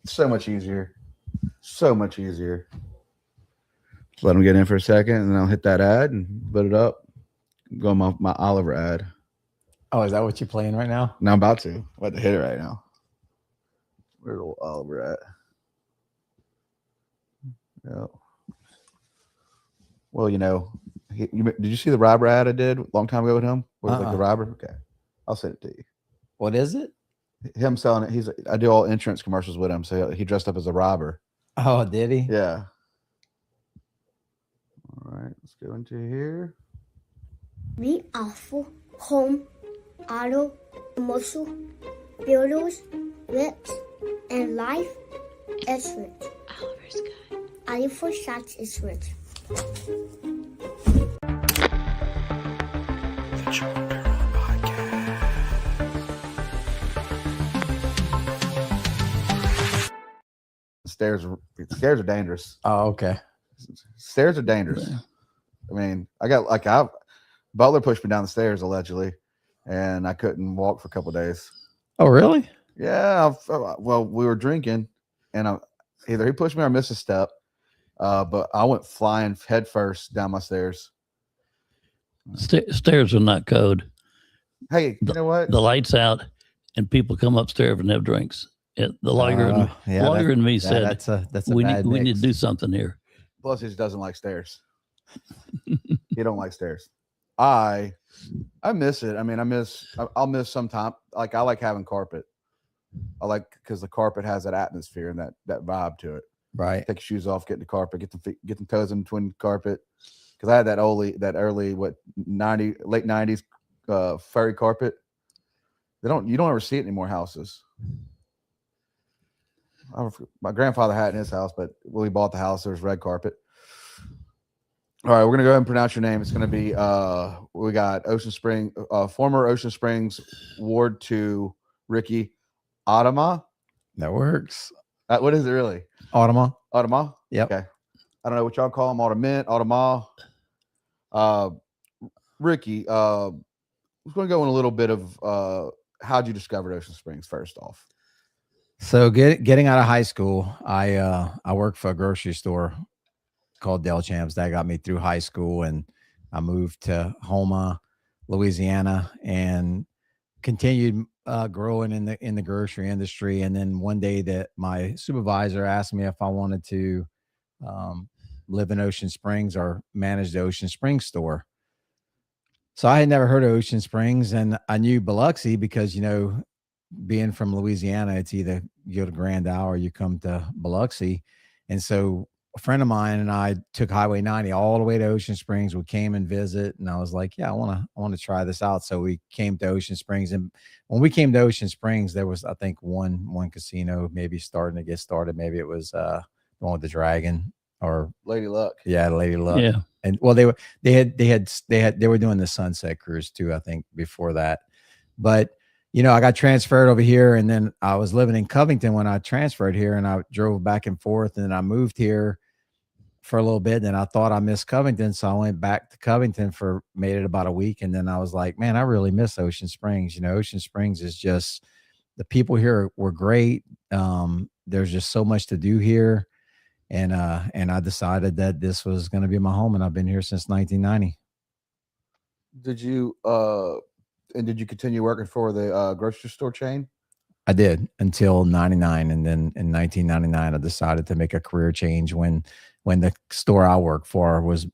So much easier. So much easier. Just let them get in for a second, and then I'll hit that ad and put it up. Go on my Oliver ad. Oh, is that what you're playing right now? Now I'm about to. I'm about to hit it right now. Where's old Oliver at? Yeah. Well, did you see the robber ad I did a long time ago with him? Where it was like the robber? Okay. I'll send it to you. What is it? Him selling it. I do all insurance commercials with him. So he dressed up as a robber. Oh, did he? Yeah. All right. Let's go into here. We offer home, auto, commercial, builders, whips, and life insurance. Oliver's good. Oliver Shots Insurance. Stairs are dangerous. Oh, okay. Stairs are dangerous. I mean, Butler pushed me down the stairs allegedly, and I couldn't walk for a couple of days. Oh, really? Yeah. Well, we were drinking, and either he pushed me or I missed a step. But I went flying head first down my stairs. Stairs are not code. Hey, you know what? The lights out, and people come upstairs and have drinks. The lawyer and me said that's a we need to do something here. Plus, he just doesn't like stairs. He don't like stairs. I miss it. I mean, I'll miss some time. Like I like having carpet. I like because the carpet has that atmosphere and that vibe to it. Right. Take your shoes off, get in the carpet, get the toes in between the carpet. Because I had that early late 90s furry carpet. You don't ever see it in any more houses. My grandfather had it in his house, but when we bought the house, there was red carpet. All right, we're gonna go ahead and pronounce your name. It's gonna be we got former Ocean Springs Ward 2 Rickey Authement. That works. What is it really? Authement. Authement? Yep. Okay. I don't know what y'all call them. Authement, Authement. Rickey, I was going to go in a little bit of how'd you discover Ocean Springs first off? So getting out of high school, I worked for a grocery store called Del Champs. That got me through high school, and I moved to Houma, Louisiana, and continued growing in the grocery industry. And then one day that my supervisor asked me if I wanted to live in Ocean Springs or manage the Ocean Springs store. So I had never heard of Ocean Springs, and I knew Biloxi because, being from Louisiana, it's either you go to Grand Isle or you come to Biloxi. And so a friend of mine and I took Highway 90 all the way to Ocean Springs. We came and visit, and I was like, yeah, I want to try this out. So we came to Ocean Springs, and when we came to Ocean Springs, there was, I think, one casino maybe starting to get started. Maybe it was the one with the dragon or Lady Luck. Yeah, Lady Luck. Yeah. And well, they were doing the Sunset Cruise too, I think, before that. But I got transferred over here, and then I was living in Covington when I transferred here, and I drove back and forth, and then I moved here for a little bit, and I thought I missed Covington, so I went back to Covington made it about a week, and then I was like, man, I really miss Ocean Springs. Ocean Springs is just, the people here were great. There's just so much to do here, and I decided that this was going to be my home, and I've been here since 1990. Did you continue working for the grocery store chain? I did until 99. And then in 1999, I decided to make a career change when the store I worked for was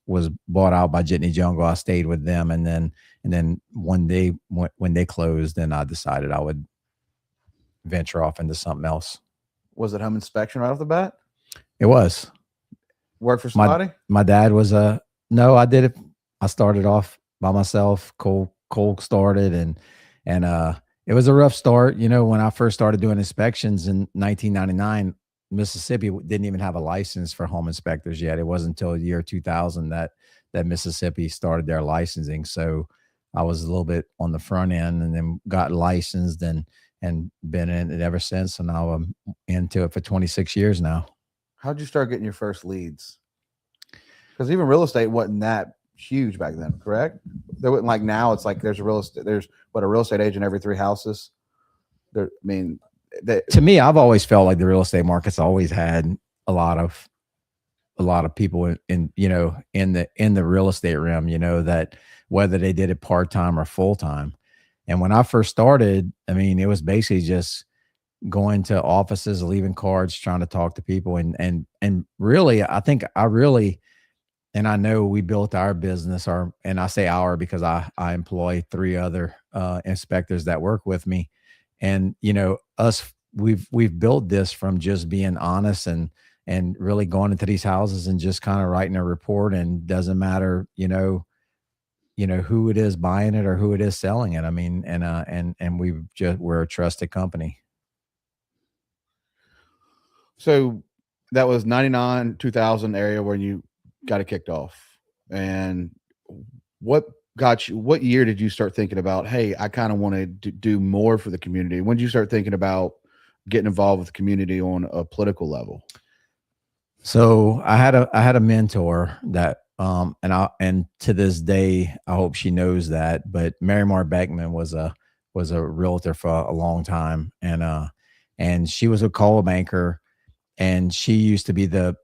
bought out by Jitney Jungle. I stayed with them. And then one day when they closed, then I decided I would venture off into something else. Was it home inspection right off the bat? It was. Work for somebody? My dad was no, I did it. I started off by myself, cold started, and it was a rough start. When I first started doing inspections in 1999, Mississippi didn't even have a license for home inspectors yet. It wasn't until the year 2000 that Mississippi started their licensing. So I was a little bit on the front end, and then got licensed and been in it ever since. And now I'm into it for 26 years now. How'd you start getting your first leads? Because even real estate wasn't that huge back then, correct? There wasn't like now. It's like there's a real estate agent every 3 houses. to me, I've always felt like the real estate market's always had a lot of people in the real estate realm, that whether they did it part-time or full-time. And when I first started, I mean, it was basically just going to offices, leaving cards, trying to talk to people. And really, I think and I know we built our business, and I say our because I employ 3 other inspectors that work with me. And, we've built this from just being honest and really going into these houses and just kind of writing a report, and doesn't matter, who it is buying it or who it is selling it. I mean, and we're a trusted company. So that was 99, 2000 area where you got it kicked off. And what year did you start thinking about, hey, I kind of want to do more for the community? When did you start thinking about getting involved with the community on a political level? So I had a mentor that, and to this day, I hope she knows that, but Mary Mar Beckman was a realtor for a long time. And she was a coal banker, and she used to be the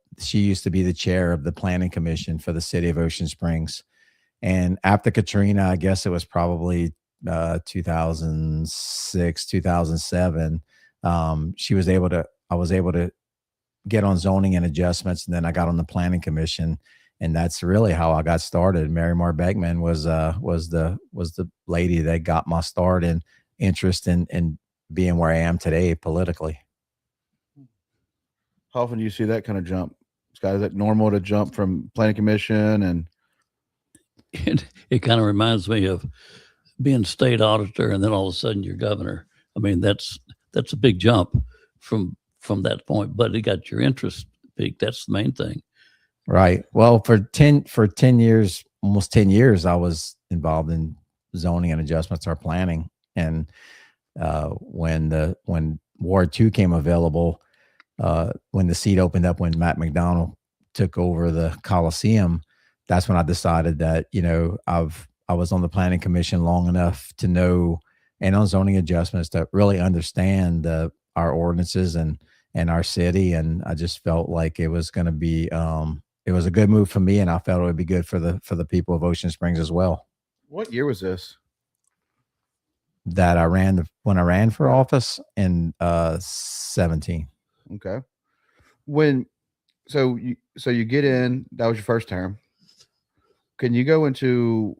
chair of the planning commission for the city of Ocean Springs. And after Katrina, I guess it was probably 2006, 2007. I was able to get on zoning and adjustments, and then I got on the planning commission, and that's really how I got started. Mary Mar Beckman was the lady that got my start and interest in being where I am today politically. How often do you see that kind of jump, Scott? Is it normal to jump from planning commission? And it kind of reminds me of being state auditor, and then all of a sudden you're governor. I mean, that's a big jump from that point, but it got your interest peaked. That's the main thing. Right. Well, for 10 years, almost 10 years, I was involved in zoning and adjustments or planning. And when Ward 2 came available, when the seat opened up, when Matt McDonald took over the Coliseum, that's when I decided that, I was on the planning commission long enough to know, and on zoning adjustments, to really understand our ordinances and our city. And I just felt like it was going to be, it was a good move for me, and I felt it would be good for the people of Ocean Springs as well. What year was this? That when I ran for office in 17. Okay. So you get in, that was your first term. Can you go into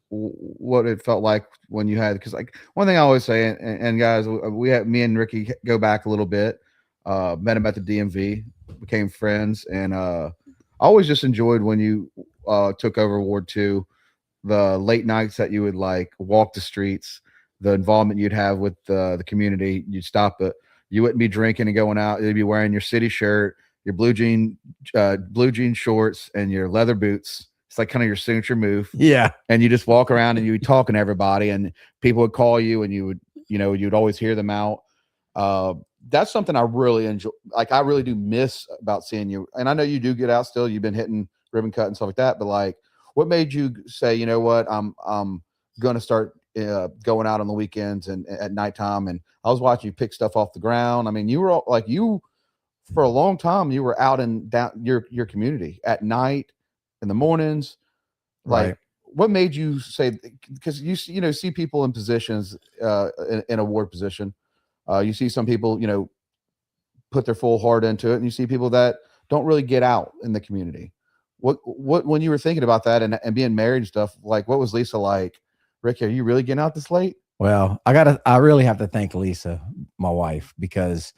what it felt like when you had, because like one thing I always say, and guys, me and Rickey go back a little bit, met him at the DMV, became friends, and I always just enjoyed when you took over Ward 2, the late nights that you would like walk the streets, the involvement you'd have with the community. You'd stop it. You wouldn't be drinking and going out. You'd be wearing your city shirt, your blue jean shorts, and your leather boots. It's like kind of your signature move. Yeah. And you just walk around and you would talk to everybody, and people would call you, and you would, you'd always hear them out. That's something I really enjoy. Like, I really do miss about seeing you. And I know you do get out still. You've been hitting ribbon cut and stuff like that. But like, what made you say, you know what, I'm going to start going out on the weekends and at nighttime? And I was watching you pick stuff off the ground. I mean, you were like, for a long time, you were out in down your community at night, in the mornings. Like, right. What made you say, because you see people in positions, in a ward position, you see some people, put their full heart into it, and you see people that don't really get out in the community. What when you were thinking about that and being married and stuff, like, what was Lisa like? Rickey, are you really getting out this late? Well, I really have to thank Lisa, my wife, because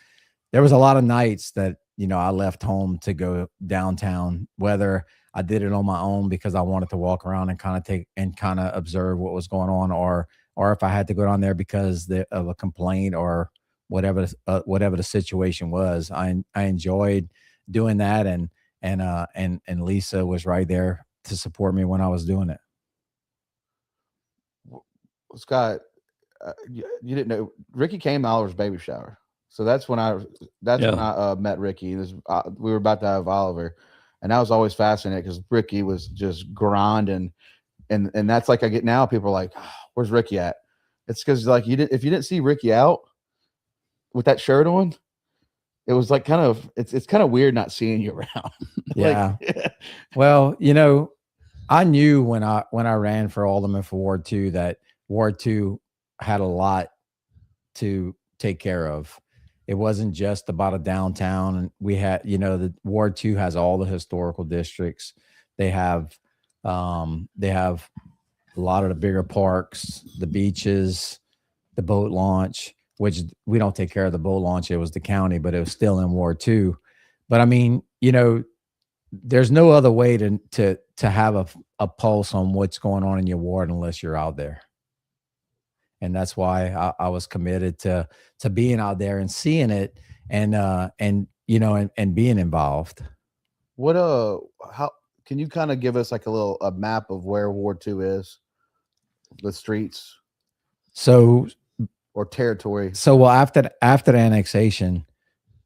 there was a lot of nights that, I left home to go downtown, whether I did it on my own because I wanted to walk around and kind of observe what was going on, or if I had to go down there because of a complaint or whatever the situation was. I enjoyed doing that, and Lisa was right there to support me when I was doing it. Scott, you didn't know Rickey came to Oliver's baby shower, so that's when I met Rickey. We were about to have Oliver, and I was always fascinated because Rickey was just grinding, and that's like I get now. People are like, oh, "Where's Rickey at?" It's because like if you didn't see Rickey out, with that shirt on, it was like kind of it's kind of weird not seeing you around. Yeah. Like, Well, you know, I knew when I ran for alderman for Ward 2 that Ward 2 had a lot to take care of. It wasn't just about a downtown. And we had, you know, the Ward 2 has all the historical districts. They have a lot of the bigger parks, the beaches, the boat launch, which we don't take care of the boat launch. It was the county, but it was still in Ward 2. But I mean, you know, there's no other way to have a pulse on what's going on in your ward unless you're out there. And that's why I was committed to being out there and seeing it and you know and being involved. what how can you kind of give us like a map of where Ward 2 is, the streets So or territory? well after the annexation,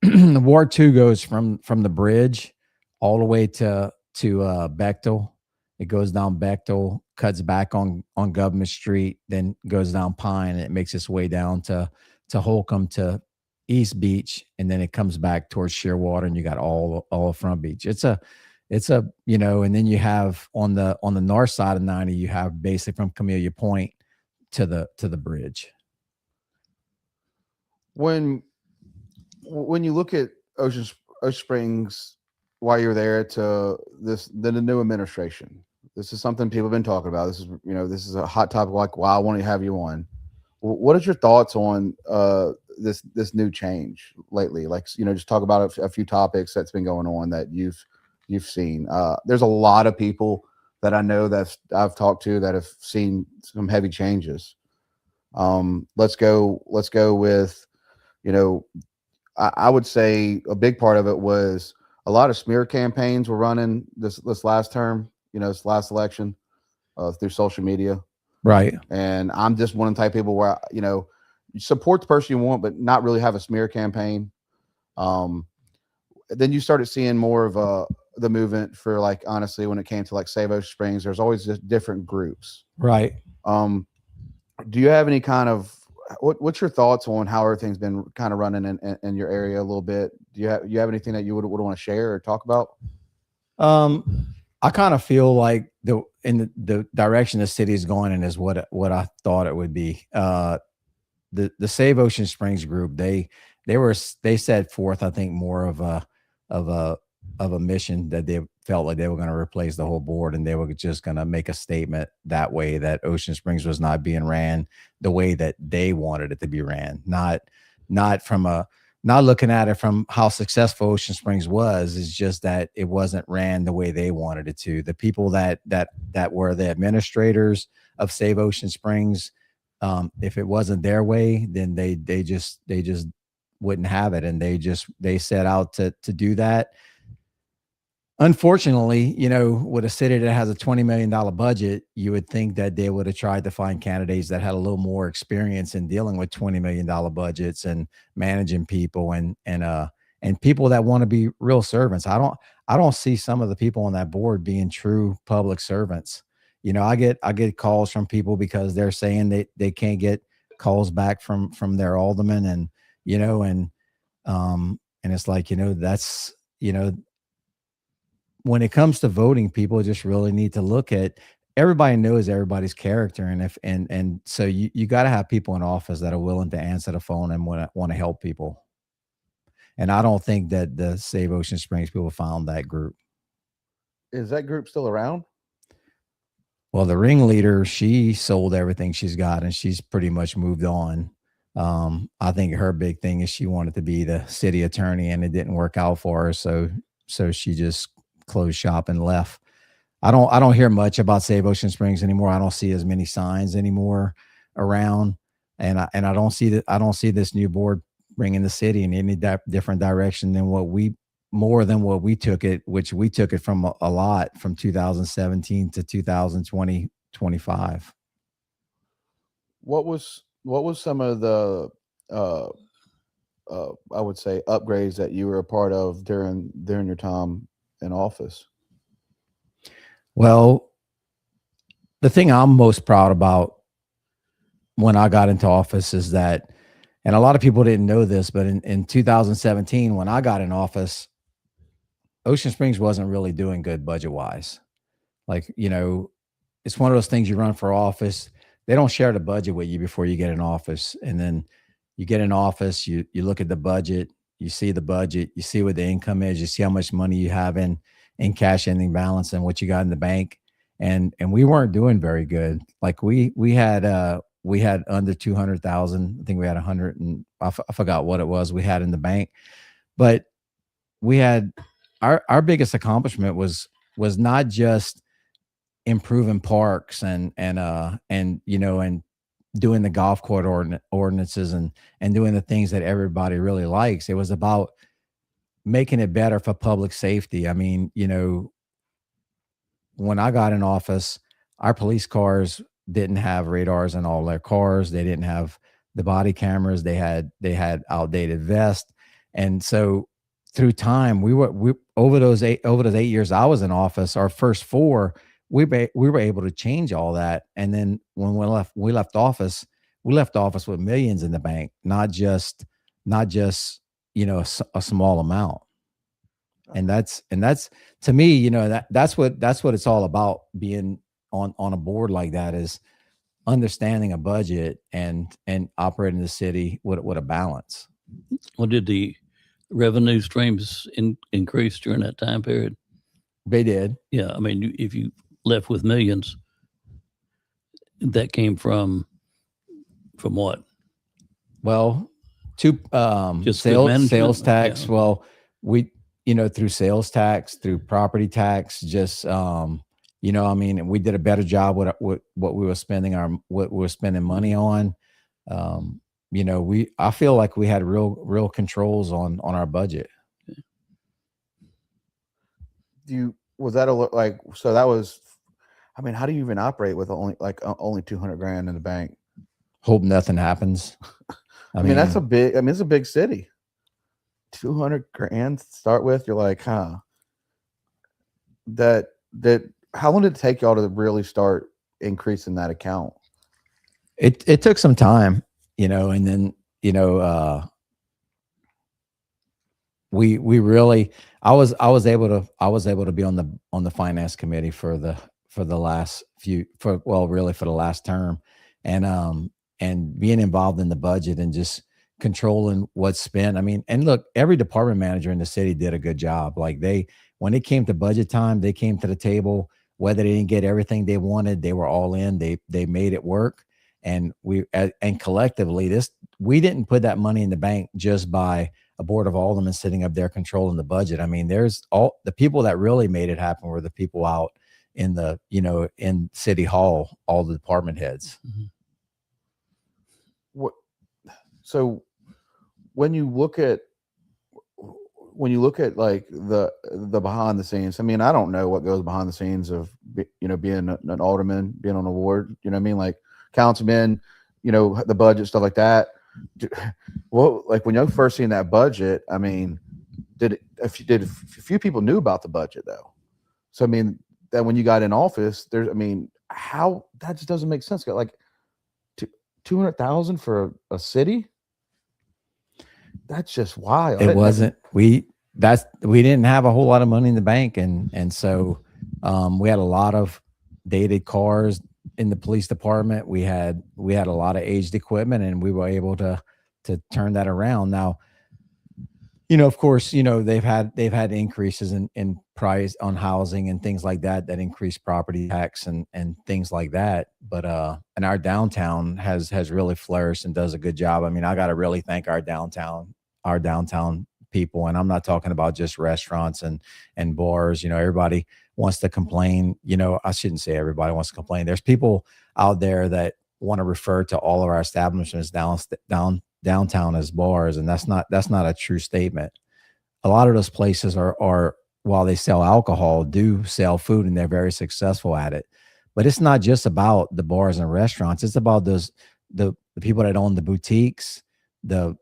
Ward 2 goes from the bridge all the way to Bechtel. It goes down Bechtel, cuts back on Government Street, then goes down Pine, and it makes its way down to Holcomb to East Beach, and then it comes back towards Shearwater, and you got all Front Beach. It's a you know, and then you have on the north side of 90, you have basically from Camellia Point to the bridge. When you look at Ocean Springs while you're there to the new administration, this is something people have been talking about. This is a hot topic. Like, why I want to have you on. What is your thoughts on this new change lately? Like, you know, just talk about a few topics that's been going on that you've seen. There's a lot of people that I know that I've talked to that have seen some heavy changes. Let's go with, you know, I would say a big part of it was a lot of smear campaigns were running this last term, you know, this last election through social media. Right. And I'm just one of the type of people where, you know, you support the person you want, but not really have a smear campaign. Then you started seeing more of the movement for, like, honestly, when it came to like Save Ocean Springs, there's always just different groups. Right. Do you have any kind of what's your thoughts on how everything's been kind of running in your area a little bit? Do you have anything that you would want to share or talk about? I kind of feel like the direction the city is going in is what I thought it would be. The Save Ocean Springs group, they set forth, I think, more of a mission that they felt like they were going to replace the whole board, and they were just going to make a statement that way that Ocean Springs was not being ran the way that they wanted it to be ran, not looking at it from how successful Ocean Springs was. It's just that it wasn't ran the way they wanted it to. The people that were the administrators of Save Ocean Springs, if it wasn't their way, then they just wouldn't have it, and they set out to do that. Unfortunately, you know, with a city that has a $20 million budget, you would think that they would have tried to find candidates that had a little more experience in dealing with $20 million budgets and managing people and people that want to be real servants. I don't see some of the people on that board being true public servants. You know, I get calls from people because they're saying they can't get calls back from their alderman, and, you know, and it's like, you know, that's, you know, when it comes to voting, people just really need to look at, everybody knows everybody's character. And so you got to have people in office that are willing to answer the phone and want to help people. And I don't think that the Save Ocean Springs people found that group. Is that group still around? Well, the ringleader, she sold everything she's got and she's pretty much moved on. I think her big thing is she wanted to be the city attorney, and it didn't work out for her. So she just closed shop and left. I don't hear much about Save Ocean Springs anymore. I don't see as many signs anymore around, and I don't see this new board bringing the city in any different direction than what we took it, which we took it from a lot from 2017 to 2020, 25. What was some of the I would say upgrades that you were a part of during your time in office? Well, the thing I'm most proud about when I got into office is that And a lot of people didn't know this, but in 2017, when I got in office, Ocean Springs wasn't really doing good budget wise. Like, it's one of those things, you run for office, they don't share the budget with you before you get in office. And then you get in office, you look at the budget, you see the budget, you see what the income is, you see how much money you have in cash ending balance and what you got in the bank. And we weren't doing very good. Like we had under 200,000. I think we had 100 and I forgot what it was we had in the bank, but we had our biggest accomplishment was not just improving parks and doing the golf court ordinances and doing the things that everybody really likes. It was about making it better for public safety. I mean, when I got in office, our police cars didn't have radars in all their cars. They didn't have the body cameras. They had outdated vests. And so through time, we over those 8 years I was in office, our first 4, we were able to change all that. And then when we left office with millions in the bank, not just a small amount. And that's to me, that's what it's all about, being on a board like that, is understanding a budget and operating the city with a balance. Well, did the revenue streams increase during that time period? They did. Yeah. I mean, if you left with millions, that came from what? Well, Just sales tax. Yeah. Well, we, through sales tax, through property tax, just, I mean, we did a better job with what we were spending money on. I feel like we had real controls on our budget. Was that so that was, I mean, how do you even operate with only 200 grand in the bank? Hope nothing happens. I mean, it's a big city. 200 grand to start with. You're like, huh? That how long did it take y'all to really start increasing that account? It took some time, and then, we really, I was able to be on the finance committee for the last for the last term, and being involved in the budget and just controlling what's spent. I mean, and look, every department manager in the city did a good job. Like when it came to budget time, they came to the table. Whether they didn't get everything they wanted, they were all in. They made it work. And collectively, we didn't put that money in the bank just by a board of aldermen sitting up there controlling the budget. I mean, there's all the people that really made it happen were the people out in in City Hall, all the department heads. Mm-hmm. So when you look at like the behind the scenes, I mean, I don't know what goes behind the scenes of being an alderman, being on a ward. You know what I mean? Like councilmen, the budget, stuff like that. Well, like when you first seen that budget, I mean, a few people knew about the budget though. So I mean, that when you got in office, how that just doesn't make sense. Like 200,000 for a city. That's just wild. It wasn't. We didn't have a whole lot of money in the bank, and so we had a lot of dated cars in the police department. We had a lot of aged equipment, and we were able to turn that around. Now, of course, they've had increases in price on housing and things like that increase property tax and things like that. But and our downtown has really flourished and does a good job. I mean, I got to really thank our downtown people, and I'm not talking about just restaurants and bars. Everybody wants to complain. I shouldn't say everybody wants to complain. There's people out there that want to refer to all of our establishments downtown as bars, and that's not a true statement. A lot of those places are while they sell alcohol, do sell food, and they're very successful at it. But it's not just about the bars and restaurants. It's about the people that own the boutiques, the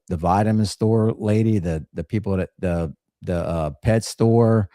vitamin store lady, the people that the pet store,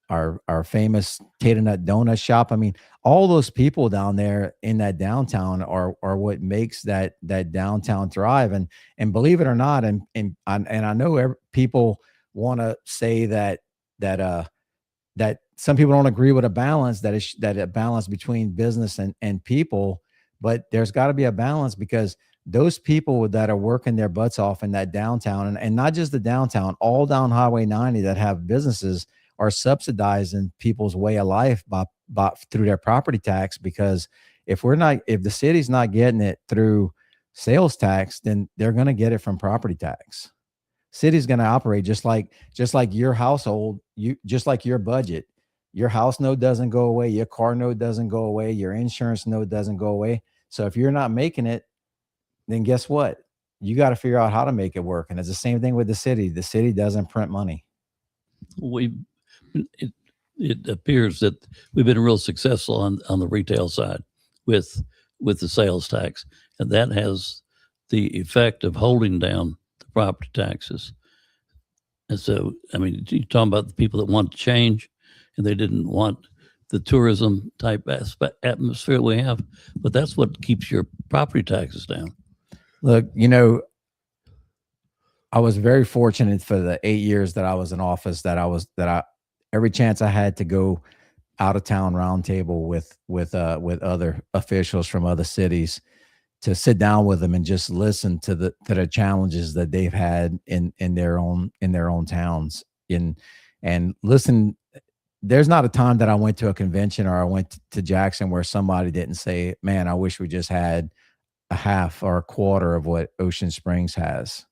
our famous Tater Nut Donut shop. I mean, all those people down there in that downtown are what makes that downtown thrive. And believe it or not, and I know people want to say that that some people don't agree with a balance, that a balance between business and people, but there's got to be a balance, because those people that are working their butts off in that downtown, and not just the downtown, all down Highway 90 that have businesses, are subsidizing people's way of life by through their property tax. Because if the city's not getting it through sales tax, then they're going to get it from property tax. City's going to operate just like your household, just like your budget. Your house note doesn't go away, your car note doesn't go away, your insurance note doesn't go away. So if you're not making it, then guess what? You got to figure out how to make it work. And it's the same thing with the city. The city doesn't print money. It appears that we've been real successful on the retail side with the sales tax, and that has the effect of holding down the property taxes. And so, I mean, you're talking about the people that want to change, and they didn't want the tourism type atmosphere we have, but that's what keeps your property taxes down. Look, I was very fortunate for the 8 years that I was in office, that I every chance I had to go out of town roundtable with other officials from other cities, to sit down with them and just listen to the challenges that they've had in their own towns, and listen. There's not a time that I went to a convention or I went to Jackson where somebody didn't say, man, I wish we just had a half or a quarter of what Ocean Springs has.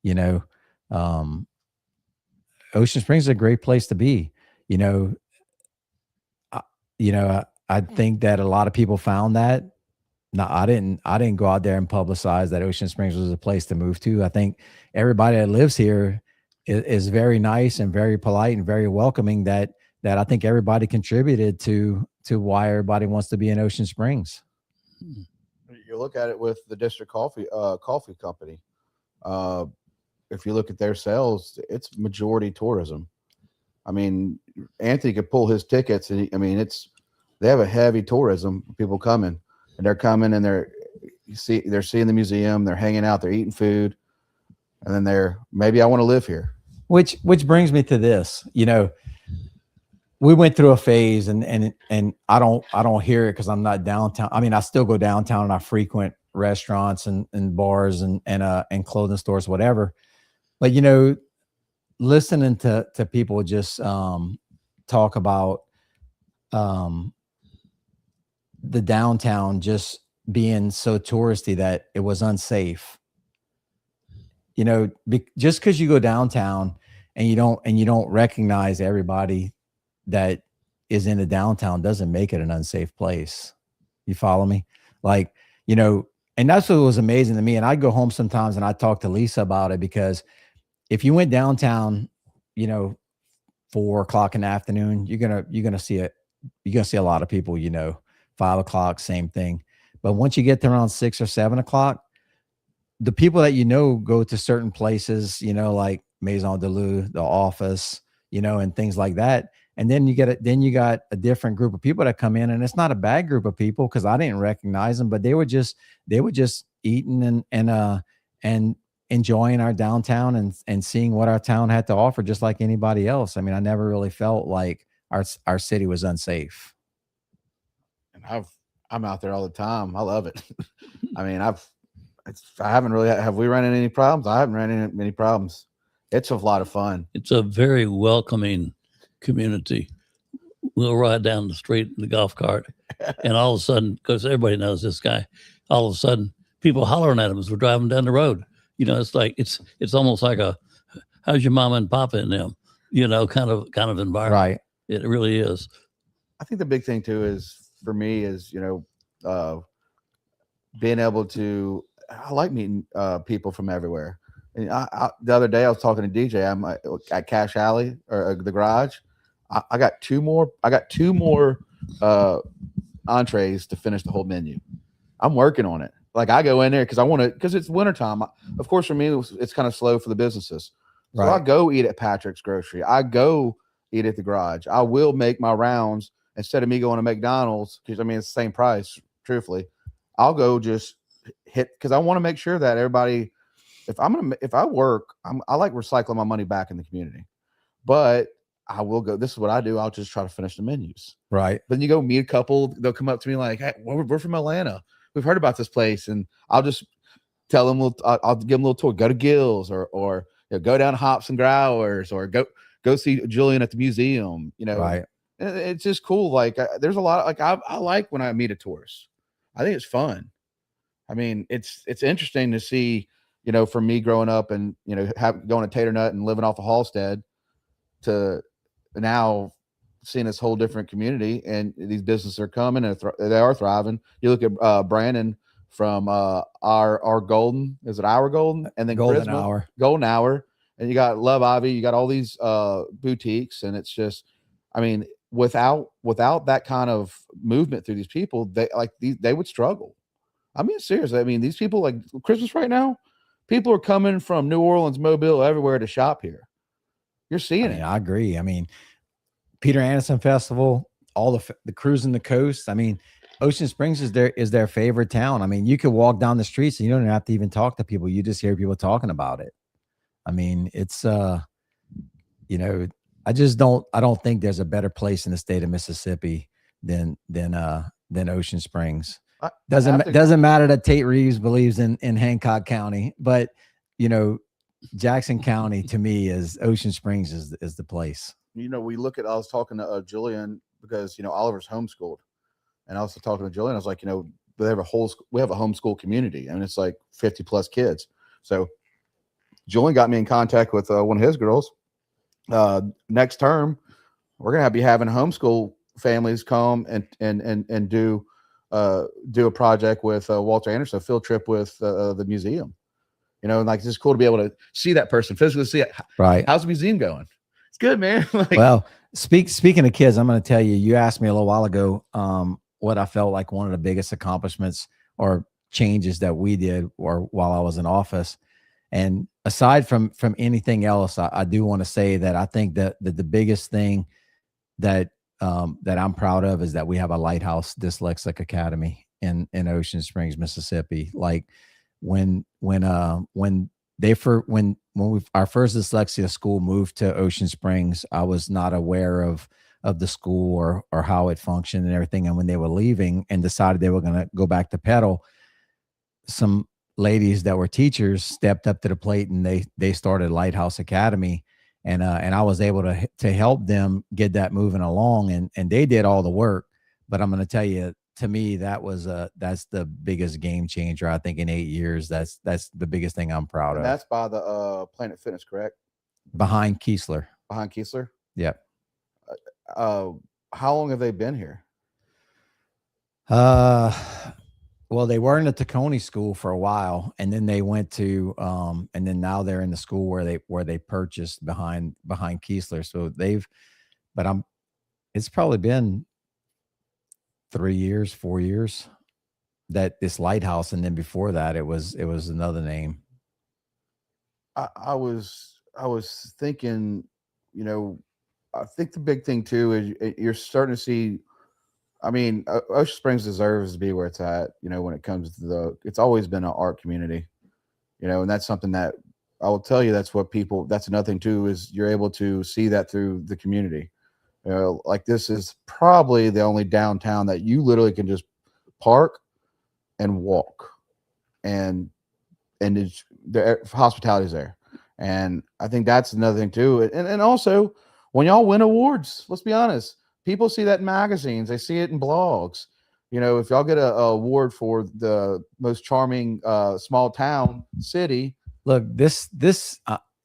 Ocean Springs is a great place to be. I think that a lot of people found that. No, I didn't go out there and publicize that Ocean Springs was a place to move to. I think everybody that lives here is very nice and very polite and very welcoming, that I think everybody contributed to why everybody wants to be in Ocean Springs. You look at it with the District Coffee Company. If you look at their sales, it's majority tourism. I mean, Anthony could pull his tickets, and they have a heavy tourism, people coming, and they're coming and they're seeing the museum, they're hanging out, they're eating food, and then maybe I want to live here. Which brings me to this. We went through a phase, and I don't hear it because I'm not downtown. I mean, I still go downtown and I frequent restaurants and bars and clothing stores, whatever. But listening to people just talk about the downtown just being so touristy that it was unsafe. Just because you go downtown and you don't recognize everybody that is in the downtown doesn't make it an unsafe place. You follow me? And that's what was amazing to me. And I go home sometimes and I talk to Lisa about it, because if you went downtown, 4:00 in the afternoon, you're gonna see a lot of people. 5 o'clock, same thing. But once you get there around 6 or 7 o'clock, the people that go to certain places, like Maison de Lou, the office, and things like that. And then you got a different group of people that come in, and it's not a bad group of people, because I didn't recognize them, but they were just eating and enjoying our downtown and seeing what our town had to offer, just like anybody else. I mean, I never really felt like our city was unsafe. And I'm out there all the time. I love it. I mean, I haven't really, have we run into any problems? I haven't ran into many problems. It's a lot of fun. It's a very welcoming community. We'll ride down the street in the golf cart, and all of a sudden, because everybody knows this guy, all of a sudden people hollering at him as we're driving down the road. It's like it's almost like a how's your mama and papa in them, kind of environment. Right. It really is. I think the big thing too is, for me, is being able to, I like meeting people from everywhere. And the other day I was talking to DJ. I'm at Cash Alley, or the garage. I got two more entrees to finish the whole menu. I'm working on it. Like, I go in there because it's wintertime. Of course, for me, it's kind of slow for the businesses. So right. I go eat at Patrick's Grocery. I go eat at the garage. I will make my rounds instead of me going to McDonald's, because I mean it's the same price, truthfully. I'll go just hit, because I want to make sure that everybody, if I work, I like recycling my money back in the community. But I will go, this is what I do, I'll just try to finish the menus. Right. Then you go meet a couple, they'll come up to me like, hey, we're from Atlanta, we've heard about this place, and I'll just tell them, I'll give them a little tour, go to Gill's, or go down to Hops and Growers, or go see Julian at the museum, Right. And it's just cool. Like there's a lot of, like, I like when I meet a tourist. I think it's fun. I mean, it's interesting to see, from me growing up and, going to Tater Nut and living off of Halstead to now seeing this whole different community, and these businesses are coming and they are thriving. You look at Brandon from our Golden, is it our Golden? And then Golden Charisma, Hour. Golden Hour. And you got Love Ivy, you got all these boutiques, and it's just, I mean, without that kind of movement through these people, they would struggle. I mean, seriously, I mean, these people, like Christmas right now, people are coming from New Orleans, Mobile, everywhere to shop here. You're seeing it. I agree. I mean, Peter Anderson Festival, all the cruising the coast. I mean, Ocean Springs is their favorite town. I mean, you could walk down the streets and you don't have to even talk to people. You just hear people talking about it. I mean, it's I don't think there's a better place in the state of Mississippi than Ocean Springs. Doesn't matter that Tate Reeves believes in Hancock County, but Jackson County to me is Ocean Springs is the place. We look at, I was talking to Julian, because Oliver's homeschooled, and I was talking to Julian. I was like, we have a homeschool community, and it's like 50 plus kids. So Julian got me in contact with one of his girls. Next term, we're gonna be having homeschool families come and do a project with Walter Anderson, a field trip with the museum. Like, it's just cool to be able to see that person physically, see it. Right. How's the museum going? It's good, man. Well, speaking of kids, I'm going to tell you, you asked me a little while ago what I felt like one of the biggest accomplishments or changes that we did or while I was in office. And aside from anything else, I do want to say that I think that the biggest thing that I'm proud of is that we have a Lighthouse Dyslexic Academy in Ocean Springs, Mississippi. Like when our first dyslexia school moved to Ocean Springs, I was not aware of the school or how it functioned and everything. And when they were leaving and decided they were going to go back to pedal, some ladies that were teachers stepped up to the plate and they started Lighthouse Academy. And I was able to help them get that moving along, and they did all the work. But I'm going to tell you, to me, that's the biggest game changer. I think in 8 years, that's the biggest thing I'm proud of. That's by the Planet Fitness, correct? Behind Keesler. Behind Keesler. Yep. How long have they been here? Well, they were in the Tacony school for a while, and then they went to, and then now they're in the school where they purchased behind Keesler. So it's probably been 3 years, 4 years that this Lighthouse, and then before that it was another name. I was thinking, I think the big thing too is you're starting to see. I mean, Ocean Springs deserves to be where it's at, when it comes to it's always been an art community, and that's something that I will tell you, that's another thing too, is you're able to see that through the community. Like, this is probably the only downtown that you literally can just park and walk, and the hospitality's there. And I think that's another thing too. And also, when y'all win awards, let's be honest, people see that in magazines. They see it in blogs. If y'all get a award for the most charming small town city. Look, this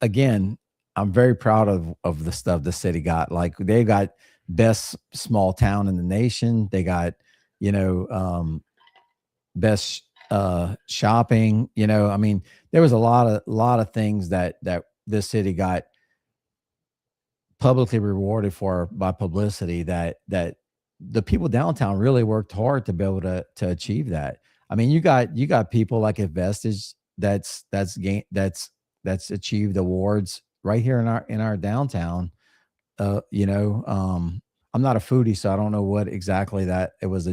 again, I'm very proud of the stuff the city got. Like, they got best small town in the nation. They got, best shopping. I mean, there was a lot of things that this city got publicly rewarded for by publicity that the people downtown really worked hard to be able to achieve that. I mean, you got people like at Vestige that's achieved awards right here in our downtown I'm not a foodie, so I don't know what exactly that it was.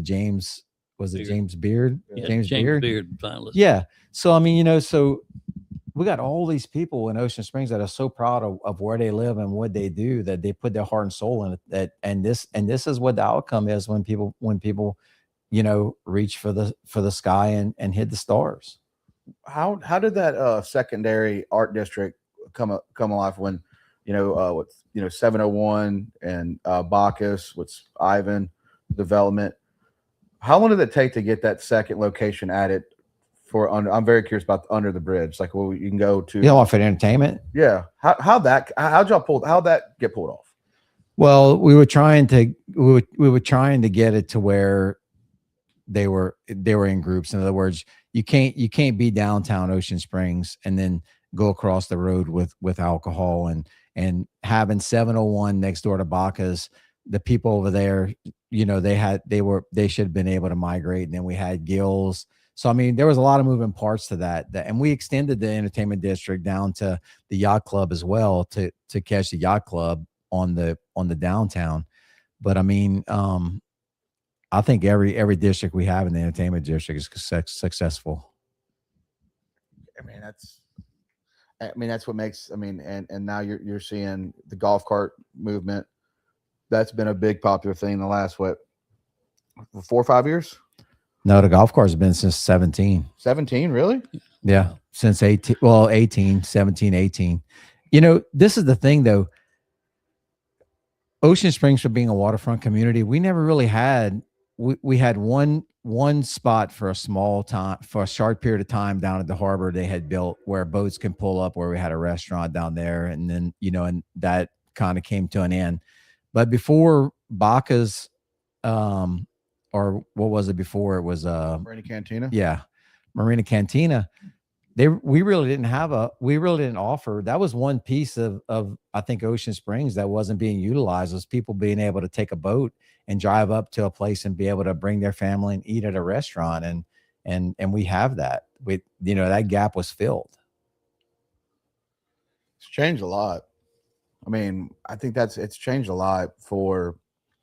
Was it Beard. James Beard? Yeah, James Beard. Beard finalist. Yeah. So I mean, so we got all these people in Ocean Springs that are so proud of where they live and what they do, that they put their heart and soul in it. And this is what the outcome is when people reach for the sky and hit the stars. How did that secondary art district come alive when, with 701 and Bacchus with Ivan development? How long did it take to get that second location added for under? I'm very curious about under the bridge. Like, well, you can go to. For the entertainment. Yeah. How'd that get pulled off? Well, we were trying to get it to where they were in groups. In other words, you can't be downtown Ocean Springs and then go across the road with alcohol and having 701 next door to Bacchus. The people over there, they should have been able to migrate. And then we had Gills. So, I mean, there was a lot of moving parts to that, and we extended the entertainment district down to the yacht club as well to catch the yacht club on the downtown. But I mean, I think every district we have in the entertainment district is successful. That's what makes, and now you're seeing the golf cart movement. That's been a big popular thing in the last, 4 or 5 years? No, the golf cart has been since 17. 17, really? Yeah, since 18. Well, 18, 17, 18. This is the thing, though. Ocean Springs, for being a waterfront community, we never really had. We had one spot for a short period of time down at the harbor they had built where boats can pull up, where we had a restaurant down there, and then and that kind of came to an end. But before Bacchus, or what was it before? It was Marina Cantina. Yeah, Marina Cantina. We really didn't offer. That was one piece of I think Ocean Springs that wasn't being utilized, was people being able to take a boat and drive up to a place and be able to bring their family and eat at a restaurant, and we have that. That gap was filled. It's changed a lot. I think it's changed a lot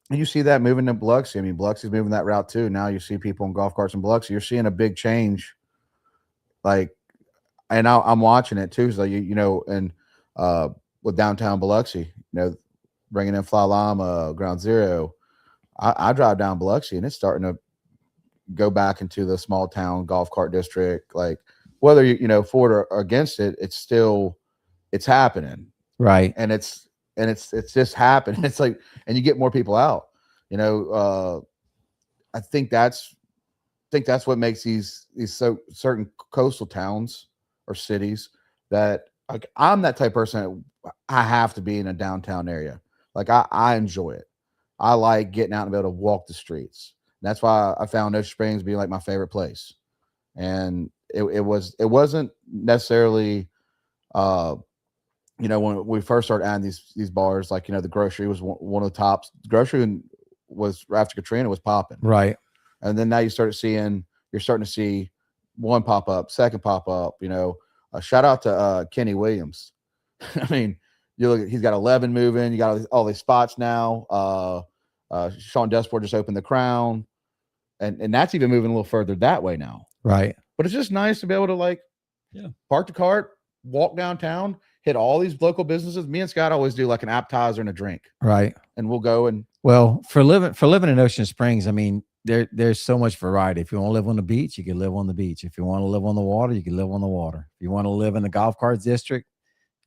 and you see that moving to Biloxi. Biloxi's moving that route too. Now you see people in golf carts in Biloxi. You're seeing a big change. And I'm watching it too. So and with downtown Biloxi, bringing in Fly Llama, Ground Zero. I drive down Biloxi and it's starting to go back into the small town golf cart district. Like, whether for it or against it, it's happening. Right. And it's just happening. It's like, and you get more people out, I think that's what makes these certain coastal towns or cities that, like, I'm that type of person. I have to be in a downtown area. Like, I enjoy it. I like getting out and be able to walk the streets. And that's why I found Ocean Springs being like my favorite place. And it wasn't necessarily, when we first started adding these bars, like, the grocery was one of the tops. The grocery was, after Katrina, was popping. Right. And then now you're starting to see one pop up, second pop up, a shout out to Kenny Williams. You look at, he's got 11 moving. You got all these spots now. Sean Desport just opened the Crown, and that's even moving a little further that way now. Right. But it's just nice to be able to park the cart, walk downtown, hit all these local businesses. Me and Scott always do like an appetizer and a drink. Right. And we'll go and. Well, for living in Ocean Springs, there's so much variety. If you want to live on the beach, you can live on the beach. If you want to live on the water, you can live on the water. If you want to live in the golf cart district,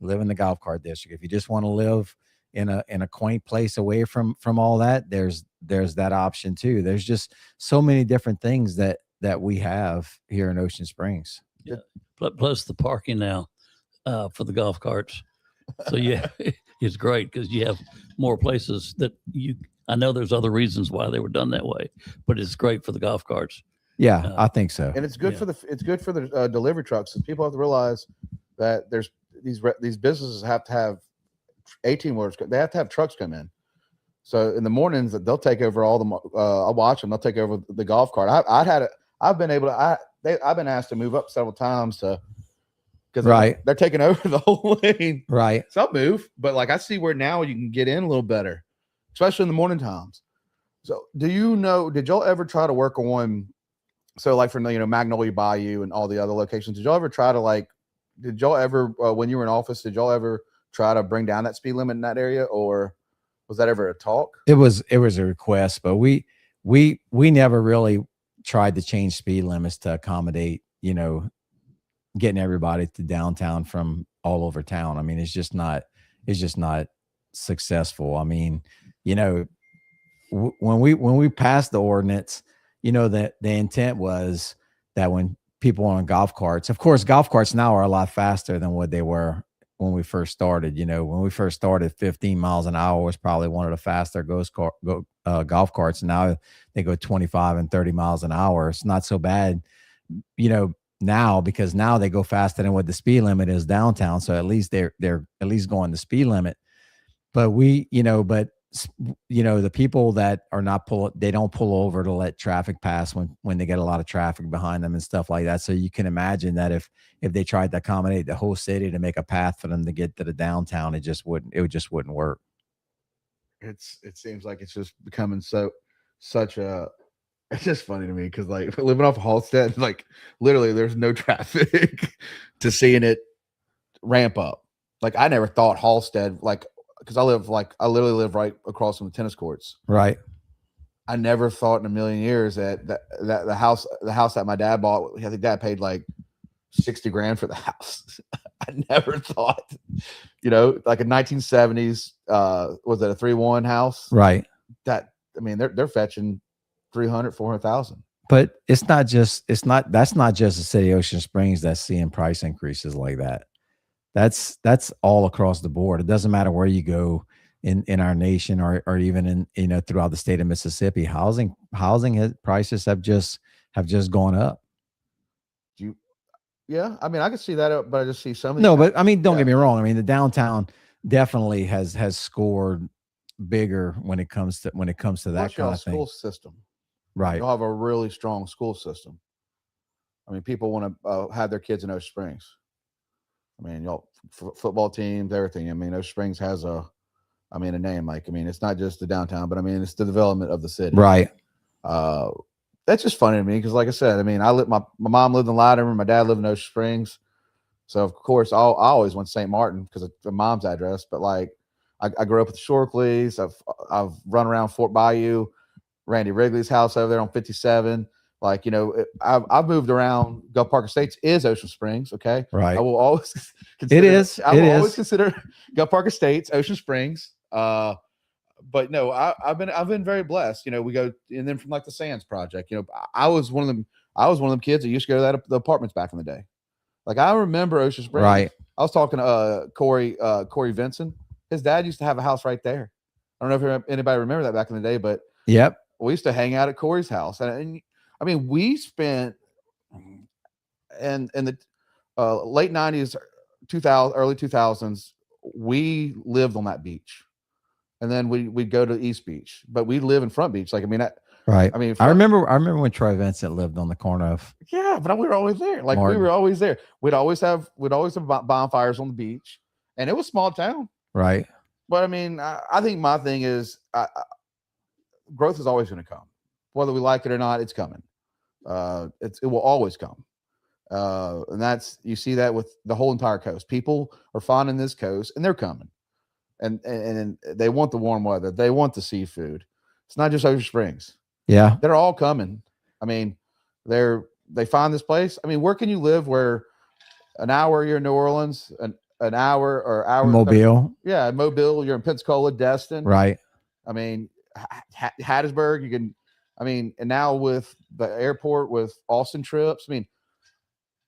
live in the golf cart district. If you just want to live in a quaint place away from all that, there's that option too. There's just so many different things that we have here in Ocean Springs. Yeah. Plus the parking now for the golf carts. So yeah, it's great because you have more places that I know there's other reasons why they were done that way, but it's great for the golf carts. Yeah, I think so. And it's good for the delivery trucks. People have to realize that there's these businesses have to have 18-wheelers. They have to have trucks come in. So in the mornings, they'll take over all the. I'll watch them. They'll take over the golf cart. I've been asked to move up several times to because Right. they're taking over the whole lane. Right. So I'll move, but like I see where now you can get in a little better, especially in the morning times. So did y'all ever try to work on, so like for, Magnolia Bayou and all the other locations, did y'all ever try to did y'all ever, when you were in office, did y'all ever try to bring down that speed limit in that area, or was that ever a talk? It was a request, but we never really tried to change speed limits to accommodate, getting everybody to downtown from all over town. I mean, it's just not successful. I mean, when we passed the ordinance, that the intent was that when people on golf carts, of course, golf carts now are a lot faster than what they were when we first started. When we first started, 15 miles an hour was probably one of the faster golf carts. Now they go 25 and 30 miles an hour. It's not so bad, now, because now they go faster than what the speed limit is downtown. So at least they're at least going the speed limit. But the people that are not they don't pull over to let traffic pass when they get a lot of traffic behind them and stuff like that. So you can imagine that if they tried to accommodate the whole city to make a path for them to get to the downtown, it just wouldn't work. It seems like it's just becoming such a, it's just funny to me because like living off of Halstead, like literally there's no traffic to seeing it ramp up. Like I never thought Halstead, like, because I literally live right across from the tennis courts. Right. I never thought in a million years that the house that my dad bought, I think Dad paid like $60,000 for the house. I never thought, like in 1970s, was it a 3-1 house? Right. They're fetching 300,000-400,000. But that's not just the city of Ocean Springs that's seeing price increases like that. That's all across the board. It doesn't matter where you go in our nation or even in throughout the state of Mississippi. Housing prices have just gone up. Yeah, I mean I can see that, but I just see some. No, but I mean, don't get me wrong. I mean, the downtown definitely has scored bigger when it comes to that kind of thing. School system, right? You'll have a really strong school system. I mean, people want to have their kids in Ocean Springs. I mean, football teams, everything. I mean, Ocean Springs has a name. Like, I mean, it's not just the downtown, but I mean, it's the development of the city. Right. That's just funny to me because, like I said, I mean, my mom lived in Latimer, my dad lived in Ocean Springs, so of course I always went to St. Martin because of the mom's address. But like, I grew up with the Shorkleys. I've run around Fort Bayou, Randy Wrigley's house over there on 57. Like, I've moved around. Gulf Park Estates is Ocean Springs. Okay. Right. I will always consider always consider Gulf Park Estates, Ocean Springs. But no, I've been very blessed. We go, and then from like the Sands project, I was one of them kids that used to go to the apartments back in the day. Like I remember Ocean Springs. Right. I was talking to Corey Vinson. His dad used to have a house right there. I don't know if anybody remember that back in the day, but yep, we used to hang out at Corey's house, and I mean, we spent in the late 90s, 2000, early 2000s, we lived on that beach. And then we'd go to East Beach, but we live in Front Beach. Like, I mean, right. I mean, I remember when Troy Vincent lived on the corner of. Yeah, but we were always there. Like Martin. We were always there. We'd always have bonfires on the beach, and it was a small town. Right. But I mean, I think my thing is growth is always going to come, whether we like it or not. It's coming. It will always come. And you see that with the whole entire coast. People are finding this coast, and they're coming. And they want the warm weather. They want the seafood. It's not just Ocean Springs. Yeah. They're all coming. I mean, they find this place. I mean, where can you live where an hour you're in New Orleans, an hour or hour Mobile? Yeah, Mobile. You're in Pensacola, Destin. Right. I mean, Hattiesburg. You can. I mean, and now with the airport, with Austin trips. I mean,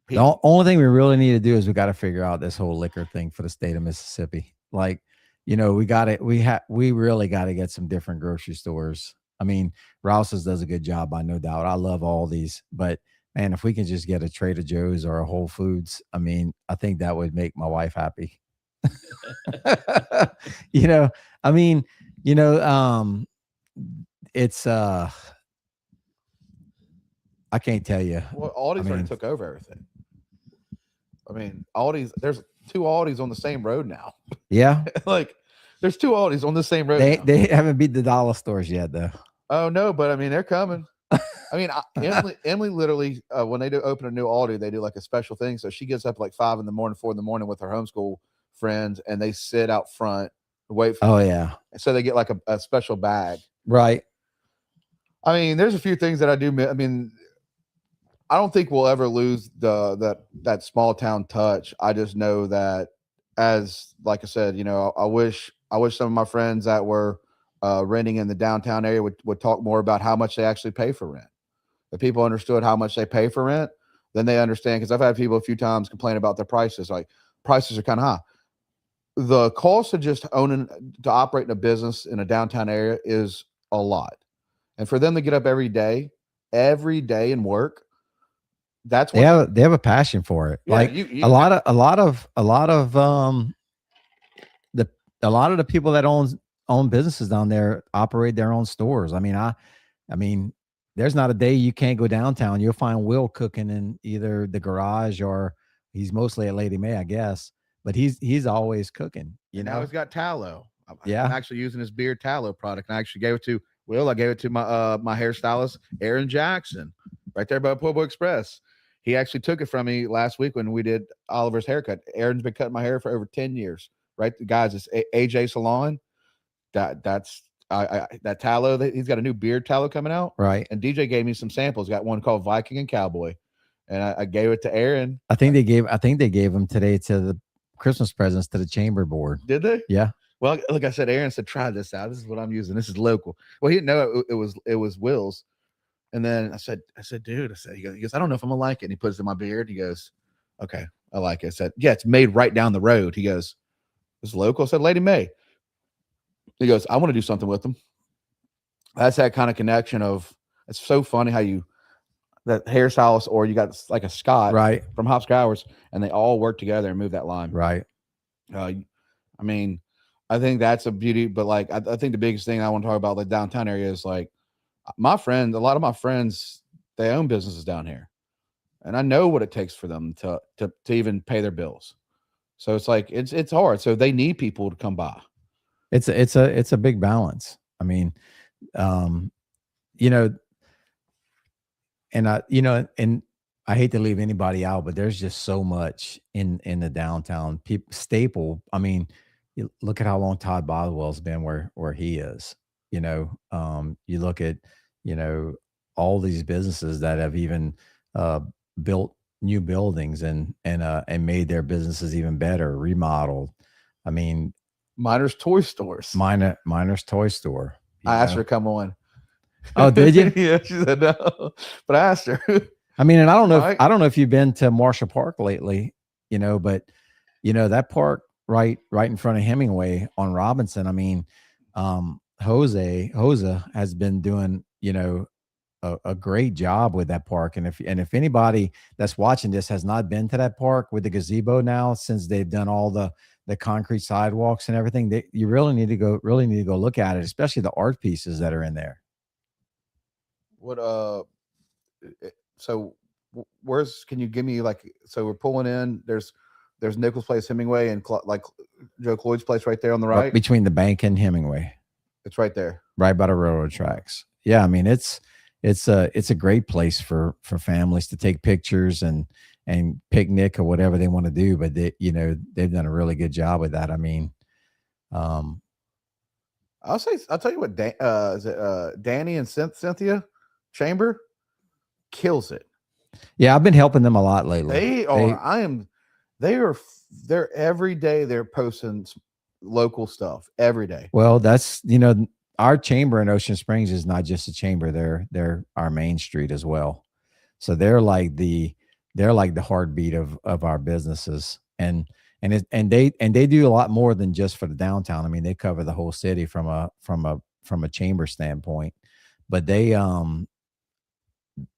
the only thing we really need to do is we got to figure out this whole liquor thing for the state of Mississippi. Like, we really got to get some different grocery stores. I mean, Rouse's does a good job, by no doubt. I love all these, but man, if we can just get a Trader Joe's or a Whole Foods, I mean, I think that would make my wife happy. It's I can't tell you. Well, Aldi's already took over everything. I mean, Aldi's. There's 2 Aldis on the same road now. Yeah, Like, there's 2 Aldis on the same road. they now. they haven't beat the dollar stores yet though. Oh no, but I mean, they're coming. I mean, Emily literally, when they do open a new Aldi, they do like a special thing. So she gets up like 5 in the morning, 4 in the morning with her homeschool friends, and they sit out front, wait for. Oh yeah, So they get like a special bag. right. I mean, there's a few things that I do. I mean, I don't think we'll ever lose that small town touch. I just know that, as like I said, I wish some of my friends that were renting in the downtown area would talk more about how much they actually pay for rent. If people understood how much they pay for rent, then they understand. Because I've had people a few times complain about their prices. Like, prices are kind of high. The cost of just to operate in a business in a downtown area is a lot. And for them to get up every day and work, that's what They have a passion for it. Yeah, Like you- a lot of the people that own businesses down there operate their own stores. I mean, there's not a day you can't go downtown. You'll find Will cooking in either the garage, or he's mostly at Lady May, I guess. But he's always cooking. and now he's got tallow. Yeah. I'm actually using his beard tallow product. And I actually gave it to Will. I gave it to my hairstylist, Aaron Jackson, right there by Pueblo Express. He actually took it from me last week when we did Oliver's haircut. Aaron's been cutting my hair for over 10 years, right? The guys, it's AJ Salon. That's that tallow. He's got a new beard tallow coming out. Right. And DJ gave me some samples. Got one called Viking and Cowboy. And I gave it to Aaron. I think they gave them today to the Christmas presents to the chamber board. Did they? Yeah. Well, like I said, Aaron said, try this out. This is what I'm using. This is local. Well, he didn't know it was Will's. And then I said, dude, he goes, I don't know if I'm gonna like it. And he puts it in my beard. He goes, okay, I like it. I said, yeah, it's made right down the road. He goes, it's local. I said, Lady May. He goes, I want to do something with them. That's that kind of connection of, it's so funny how that hairstylist, or you got like a Scott Right. from Hopscotch, and they all work together and move that line. Right. I mean, I think that's a beauty, but like, I think the biggest thing I want to talk about the downtown area is like a lot of my friends, they own businesses down here, and I know what it takes for them to even pay their bills. So it's like, it's hard. So they need people to come by. It's a big balance. I mean, and I hate to leave anybody out, but there's just so much in the downtown staple. I mean, you look at how long Todd Boswell's been where he is. You look at all these businesses that have even built new buildings and made their businesses even better, remodeled. I mean, Miner's Toy Stores. Miner's Toy Store. I asked her to come on. Oh, did you? Yeah, she said no, but I asked her. I mean, and I don't know. Right. I don't know if you've been to Marshall Park lately, but that park right in front of Hemingway on Robinson. I mean, Jose has been doing a great job with that park. And if anybody that's watching this has not been to that park with the gazebo now, since they've done all the concrete sidewalks and everything, you really need to go look at it, especially the art pieces that are in there. What so can you give me so we're pulling in, there's Nichols Place, Hemingway, and like Joe Cloyd's place right there on the right between the bank and Hemingway. It's right there, right by the railroad tracks. Yeah, I mean, it's a great place for families to take pictures and picnic or whatever they want to do. But they've done a really good job with that. I mean, I'll tell you what, is it Danny and Cynthia Chamber kills it. Yeah, I've been helping them a lot lately. They're every day they're posting local stuff every day. Well, that's our chamber in Ocean Springs is not just a chamber. They're our main street as well. So they're like the heartbeat of our businesses. And they do a lot more than just for the downtown. I mean, they cover the whole city from a chamber standpoint. But they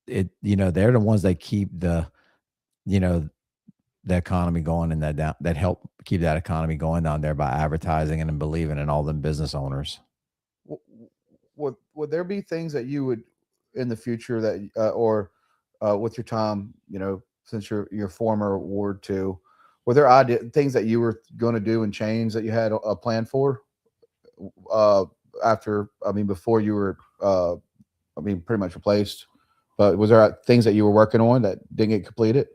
they're the ones that keep the economy going, and that help keep that economy going down there by advertising and believing in all them business owners. Would there be things that you would in the future that or with your time, since your former Ward 2, were there things that you were going to do and change that you had a plan for? After, I mean, before you were, I mean, pretty much replaced, but was there things that you were working on that didn't get completed?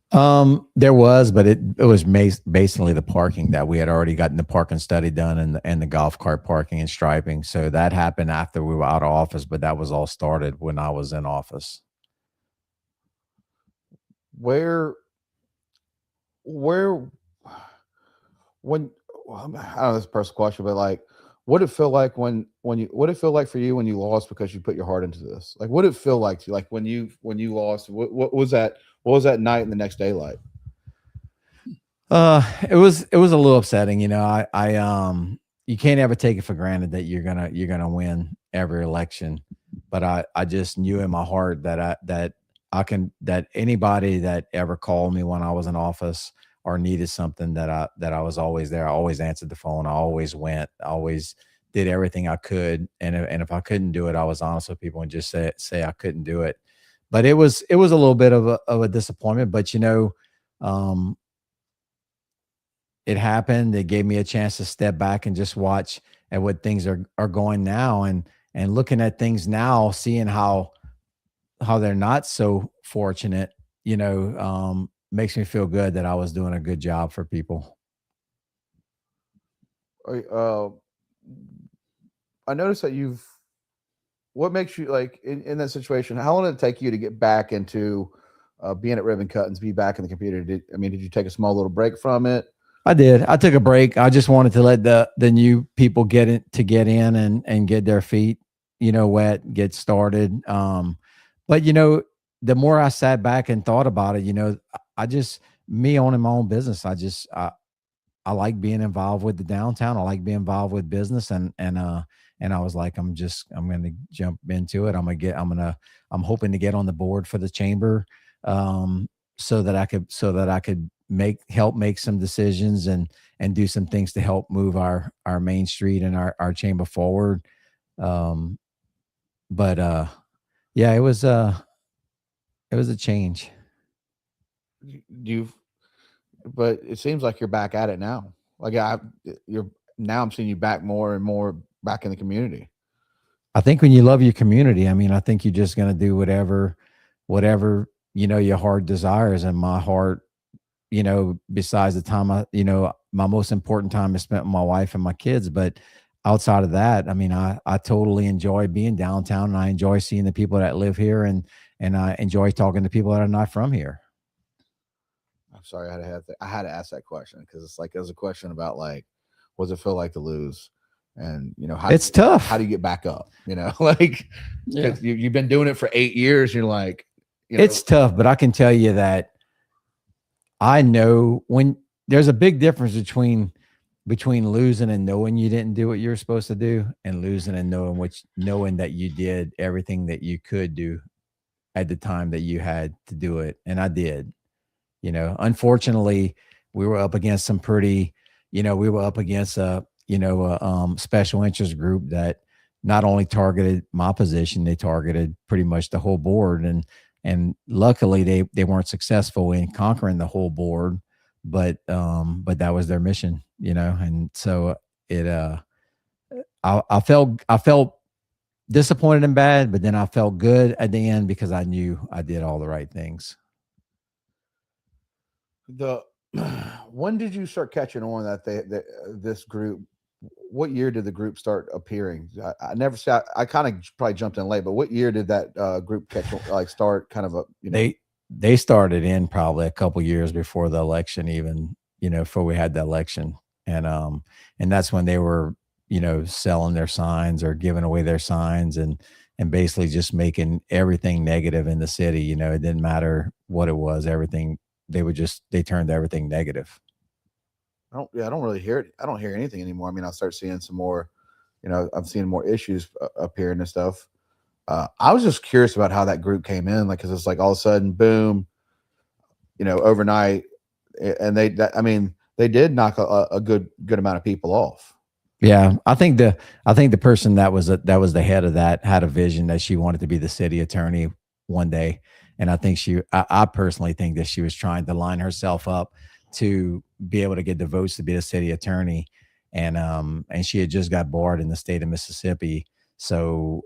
There was, but it was basically the parking that we had already gotten the parking study done and the golf cart parking and striping. So that happened after we were out of office, but that was all started when I was in office. Where when well, I don't know, this is a personal question, but like, what did it feel like when you what did it feel like for you when you lost because you put your heart into this? Like, what did it feel like to you? Like when you lost, what was that? What was that night and the next day like? It was a little upsetting, you know. You can't ever take it for granted that you're gonna win every election, but I just knew in my heart that that anybody that ever called me when I was in office or needed something, that I was always there. I always answered the phone. I always went. I always did everything I could, and if I couldn't do it, I was honest with people and just say I couldn't do it. But it was a little bit of a disappointment. But you know, it happened. It gave me a chance to step back and just watch at what things are going now, and looking at things now, seeing how they're not so fortunate, you know, makes me feel good that I was doing a good job for people. I noticed that what makes you, like, in that situation, how long did it take you to get back into being at Ribbon Cuttings, be back in the computer? Did you take a small little break from it? I did. I took a break. I just wanted to let the new people get in and get their feet, you know, wet, get started. But you know, the more I sat back and thought about it, you know, me owning my own business, I like being involved with the downtown. I like being involved with business, and I was like, I'm going to jump into it. I'm hoping to get on the board for the chamber, so that I could help make some decisions and do some things to help move our main street and our chamber forward. Yeah, it was a change. But it seems like you're back at it now. Like I'm seeing you back more and more back in the community. I think when you love your community, I mean, I think you're just going to do whatever, you know, your heart desires. And my heart, you know, besides the time my most important time is spent with my wife and my kids. But outside of that, I mean, I totally enjoy being downtown, and I enjoy seeing the people that live here, and I enjoy talking to people that are not from here. I'm sorry, I had to ask that question because it's like, there's a question about, like, what does it feel like to lose? And you know, it's tough. How do you get back up? You know, like, yeah. You've been doing it for 8 years. You're like, you know. It's tough, but I can tell you that I know when there's a big difference between losing and knowing you didn't do what you're supposed to do, and losing and knowing that you did everything that you could do at the time that you had to do it. And I did. You know, unfortunately, we were up against some pretty, you know, a special interest group that not only targeted my position, they targeted pretty much the whole board. And luckily they weren't successful in conquering the whole board, but that was their mission, you know? And so I felt disappointed and bad, but then I felt good at the end because I knew I did all the right things. When did you start catching on that this group? What year did the group start appearing? I never saw. I kind of probably jumped in late, but what year did that group start? Kind of a, you know, they started in probably a couple years before the election, even, you know, before we had the election, and that's when they were, you know, selling their signs or giving away their signs and basically just making everything negative in the city. You know, it didn't matter what it was, everything. They turned everything negative. I don't really hear it. I don't hear anything anymore. I mean, I'll start seeing some more, you know, I'm seeing more issues appearing and stuff. I was just curious about how that group came in, like, cause it's like all of a sudden, boom, you know, overnight. And they did knock a good amount of people off. Yeah. I think the person that was the head of that had a vision that she wanted to be the city attorney one day. And I think I personally think that she was trying to line herself up to be able to get the votes to be the city attorney. And she had just got barred in the state of Mississippi. So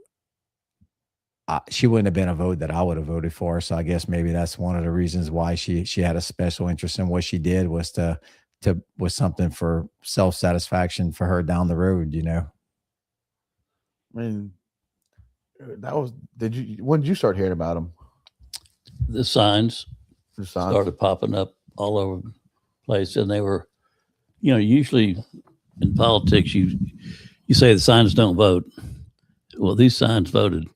she wouldn't have been a vote that I would have voted for. So I guess maybe that's one of the reasons why she had a special interest in what she did, was was something for self-satisfaction for her down the road, you know. I mean, when did you start hearing about them? The signs The signs? started popping up all over the place, and they were, usually in politics, you say the signs don't vote. Well, these signs voted.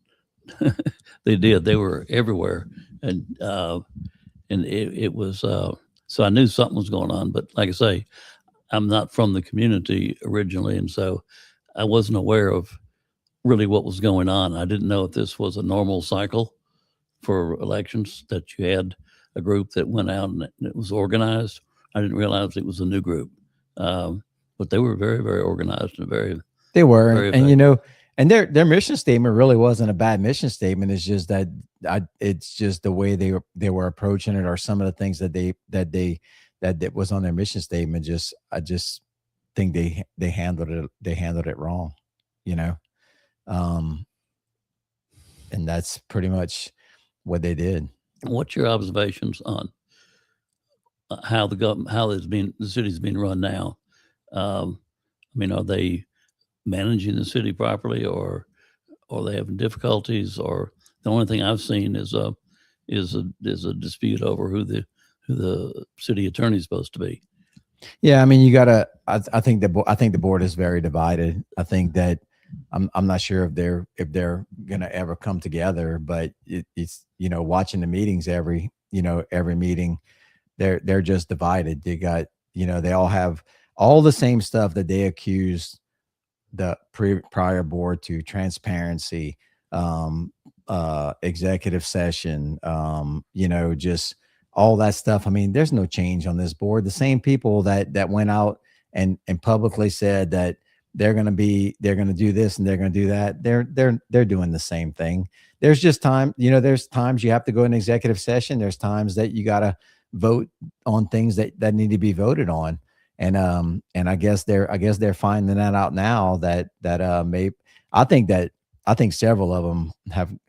They did. They were everywhere, and it was. So I knew something was going on, but like I say, I'm not from the community originally, and so I wasn't aware of really what was going on. I didn't know if this was a normal cycle for elections, that you had a group that went out and it was organized. I didn't realize it was a new group, but they were very, very organized and They were, very and you know, and their mission statement really wasn't a bad mission statement. It's just that it's just the way they were approaching it, or some of the things that was on their mission statement. I just think they handled it wrong, you know. And that's pretty much what they did. What's your observations on how the city's being run now? I mean, are they managing the city properly, or are they having difficulties? Or the only thing I've seen is a dispute over who the city attorney is supposed to be. Yeah, I mean, I think the board is very divided. I think that I'm not sure if they're gonna ever come together, but it's watching the meetings every meeting, they're just divided. They got they all have all the same stuff that they accused the prior board to: transparency, executive session, just all that stuff. I mean, there's no change on this board. The same people that went out and publicly said that they're going to do this and they're going to do that, they're doing the same thing. There's just there's times you have to go in executive session. There's times that you got to vote on things that need to be voted on. And I guess they're finding that out now, that maybe I think several of them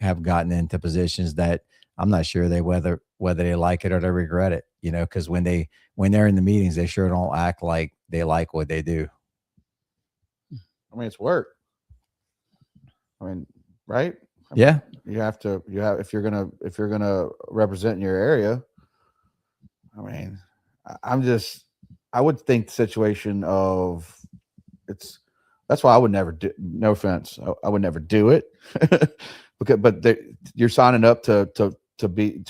have gotten into positions that I'm not sure whether they like it or they regret it, because when they're in the meetings, they sure don't act like they like what they do. I mean, it's work. I mean, right? Yeah. If you're gonna represent in your area. I mean, I would think the situation of that's why I would never do. No offense, I would never do it. but you're signing up to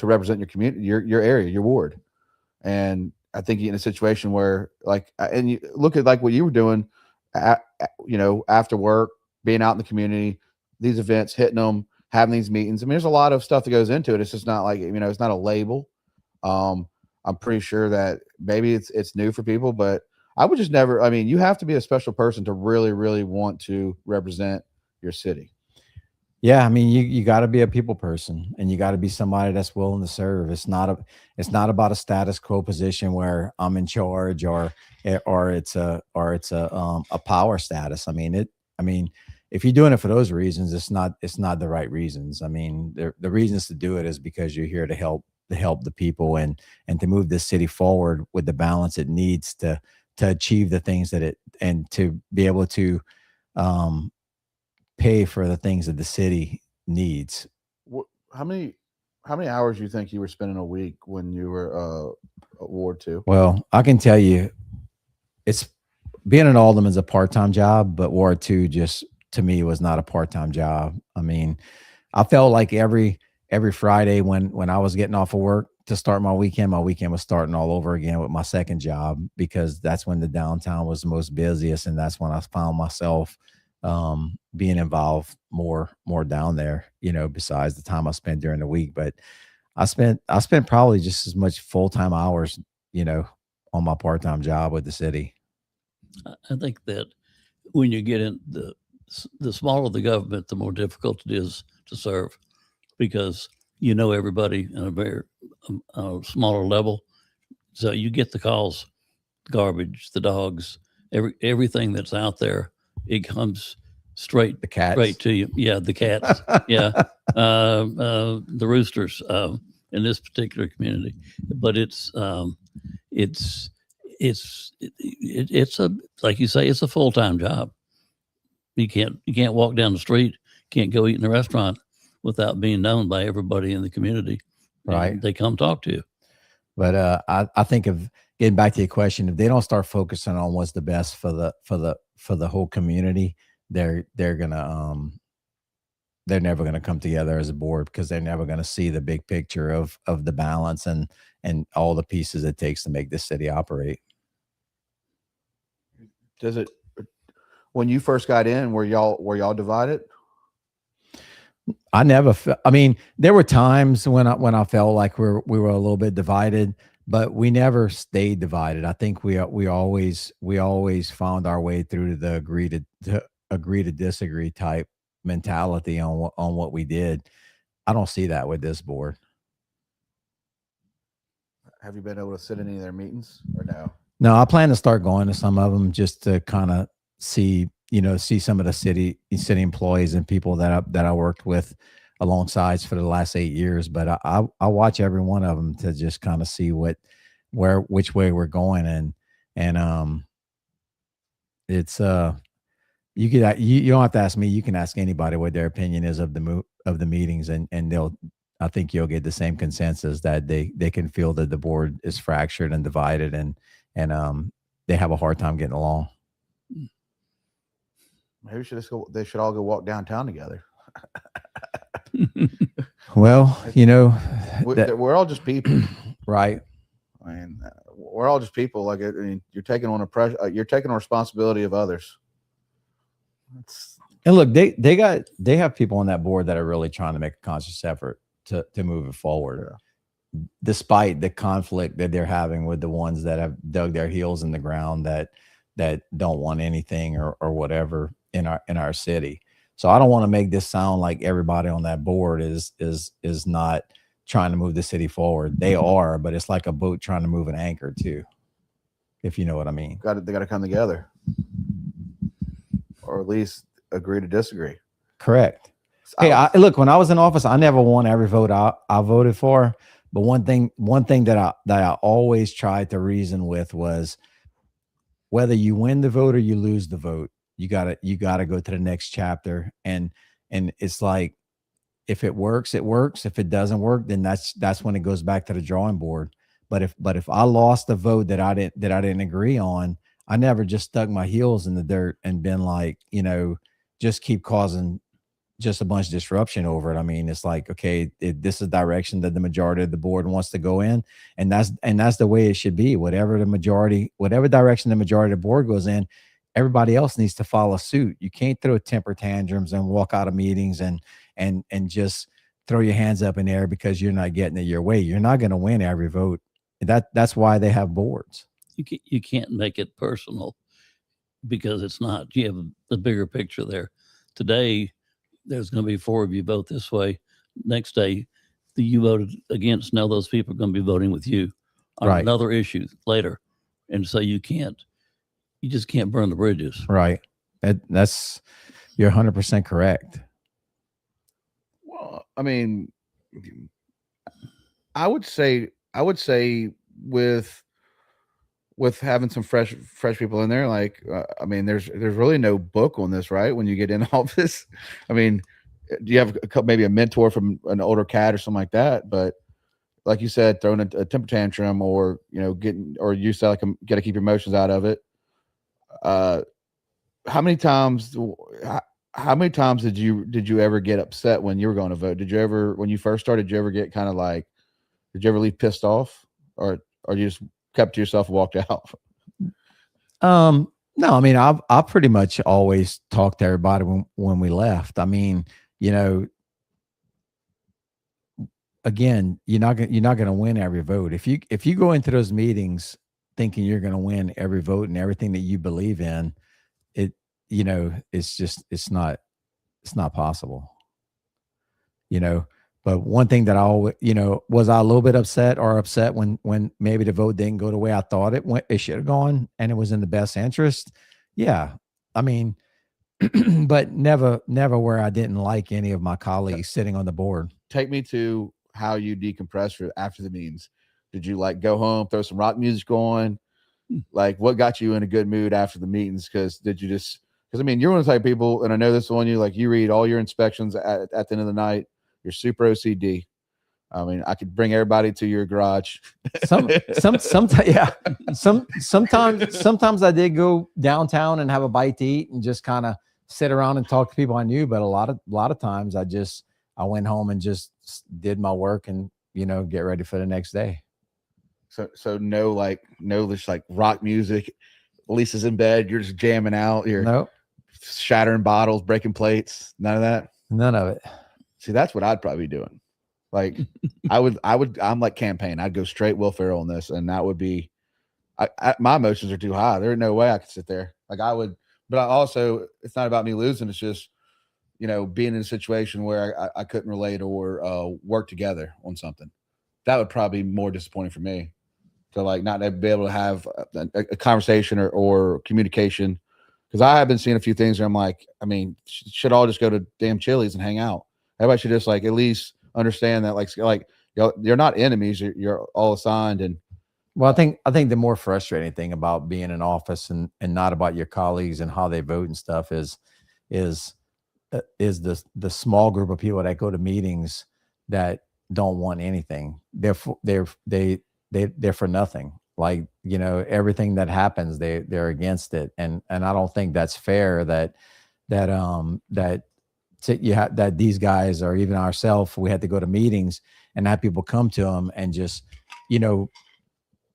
represent your community, your area, your ward, and I think you're in a situation where and you look at what you were doing, after work, being out in the community, these events, hitting them, having these meetings. I mean, there's a lot of stuff that goes into it. It's just not like it's not a label. I'm pretty sure that maybe it's new for people, but I would just never. I mean, you have to be a special person to really, really want to represent your city. Yeah, I mean, you got to be a people person, and you got to be somebody that's willing to serve. It's not about a status quo position where I'm in charge, or it's a power status. I mean, if you're doing it for those reasons, it's not the right reasons. I mean, the reasons to do it is because you're here to help the people and to move this city forward with the balance it needs to achieve the things and to be able to pay for the things that the city needs. How many hours do you think you were spending a week when you were Ward 2? Well, I can tell you, it's being an alderman is a part-time job, but Ward 2 just to me was not a part-time job. I mean, I felt like every Friday when I was getting off of work to start my weekend was starting all over again with my second job, because that's when the downtown was the most busiest, and that's when I found myself being involved more down there, besides the time I spent during the week. But I spent probably just as much full-time hours, on my part-time job with the city. I think that when you get in the smaller the government, the more difficult it is to serve, because you know everybody on a very smaller level, so you get the calls, garbage, the dogs, everything that's out there. It comes straight The cats. straight to you. Yeah, the cats. Yeah, the roosters in this particular community, but it's it's a, like you say, it's a full-time job. You can't walk down the street, can't go eat in a restaurant without being known by everybody in the community. Right. And they come talk to you. But I think of getting back to your question, if they don't start focusing on what's the best for the whole community, they're never gonna come together as a board, because they're never gonna see the big picture of the balance and all the pieces it takes to make this city operate. Does it, when you first got in, were y'all divided? I never I mean, there were times when I felt like we were a little bit divided, but we never stayed divided. I think we always found our way through to the agree to disagree type mentality on what we did. I don't see that with this board. Have you been able to sit in any of their meetings or no? No, I plan to start going to some of them just to kind of see some of the city employees and people that I worked with alongside for the last 8 years. But I watch every one of them to just kind of see which way we're going. And it's you don't have to ask me. You can ask anybody what their opinion is of the meetings, and I think you'll get the same consensus that they can feel that the board is fractured and divided, and they have a hard time getting along. Maybe they should all go walk downtown together. Well, we're all just people, right? I mean, we're all just people. Like, I mean, you're taking on you're taking on responsibility of others. And look, they have people on that board that are really trying to make a conscious effort to move it forward, despite the conflict that they're having with the ones that have dug their heels in the ground that don't want anything or whatever in our city. So I don't want to make this sound like everybody on that board is not trying to move the city forward. They are, but it's like a boat trying to move an anchor too, if you know what I mean. They got to come together, or at least agree to disagree. Correct. Hey, look, when I was in office, I never won every vote I voted for. But one thing that I always tried to reason with was, whether you win the vote or you lose the vote, you gotta go to the next chapter. And it's like, if it works, it works. If it doesn't work, then that's when it goes back to the drawing board. But if I lost a vote that I didn't agree on, I never just stuck my heels in the dirt and been like, just keep causing just a bunch of disruption over it. I mean, it's like, okay, this is the direction that the majority of the board wants to go in, and that's the way it should be. Whatever direction the majority of the board goes in, everybody else needs to follow suit. You can't throw temper tantrums and walk out of meetings and just throw your hands up in the air because you're not getting it your way. You're not going to win every vote. That's why they have boards. You can't make it personal, because it's not. You have a bigger picture there. Today, there's going to be 4 of you vote this way. Next day, you voted against. Now those people are going to be voting with you on another issue later. And so you just can't burn the bridges. Right. You're 100% correct. Well, I mean, I would say with having some fresh people in there, like, I mean, there's really no book on this, right? When you get in office, I mean, do you have maybe a mentor from an older cat or something like that? But like you said, throwing a temper tantrum, or you said, like, got to keep your emotions out of it. How many times did you ever get upset when you were going to vote? Did you ever, when you first started, did you ever get kind of like, did you ever leave pissed off, or you just kept to yourself and walked out? No, I mean, I pretty much always talked to everybody when we left. I mean, again, you're not going to win every vote. If you go into those meetings thinking you're going to win every vote and everything that you believe in, it's not possible. But one thing that I always, was I a little bit upset when maybe the vote didn't go the way I thought it should have gone, and it was in the best interest. Yeah. I mean, but never where I didn't like any of my colleagues sitting on the board. Take me to how you decompress after the meetings. Did you like go home, throw some rock music on? Like, what got you in a good mood after the meetings? Because I mean, you're one of the type of people, and I know this on you, like you read all your inspections at the end of the night. You're super OCD. I mean, I could bring everybody to your garage. Sometimes I did go downtown and have a bite to eat and just kind of sit around and talk to people I knew. But a lot of times I went home and just did my work and, get ready for the next day. So no this like rock music. Lisa's in bed. You're just jamming out. You're shattering bottles, breaking plates. None of that. None of it. See, that's what I'd probably be doing. Like I'm like campaign. I'd go straight Will Ferrell on this. And that would be, my emotions are too high. There's no way I could sit there. Like I would, but I also, it's not about me losing. It's just, being in a situation where I couldn't relate or work together on something. That would probably be more disappointing for me to like not be able to have a conversation or communication. Because I have been seeing a few things where I'm like, I mean, should all just go to damn Chili's and hang out. Everybody should just like at least understand that like you're not enemies. You're all assigned. And well, I think the more frustrating thing about being in office and not about your colleagues and how they vote and stuff is the small group of people that go to meetings that don't want anything. They're for nothing. Like, everything that happens, they're against it. And I don't think that's fair that these guys or even ourselves, we had to go to meetings and have people come to them and just,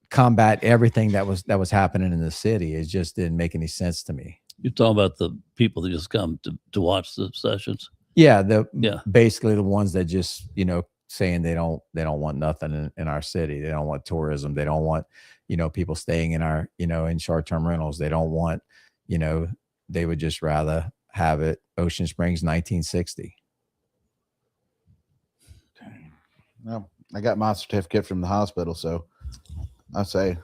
combat everything that was happening in the city. It just didn't make any sense to me. You're talking about the people that just come to watch the sessions. Yeah. Basically the ones that just, saying they don't want nothing in our city. They don't want tourism. They don't want, people staying in our, in short-term rentals. They don't want, they would just rather have it Ocean Springs 1960. Well, I got my certificate from the hospital, so I say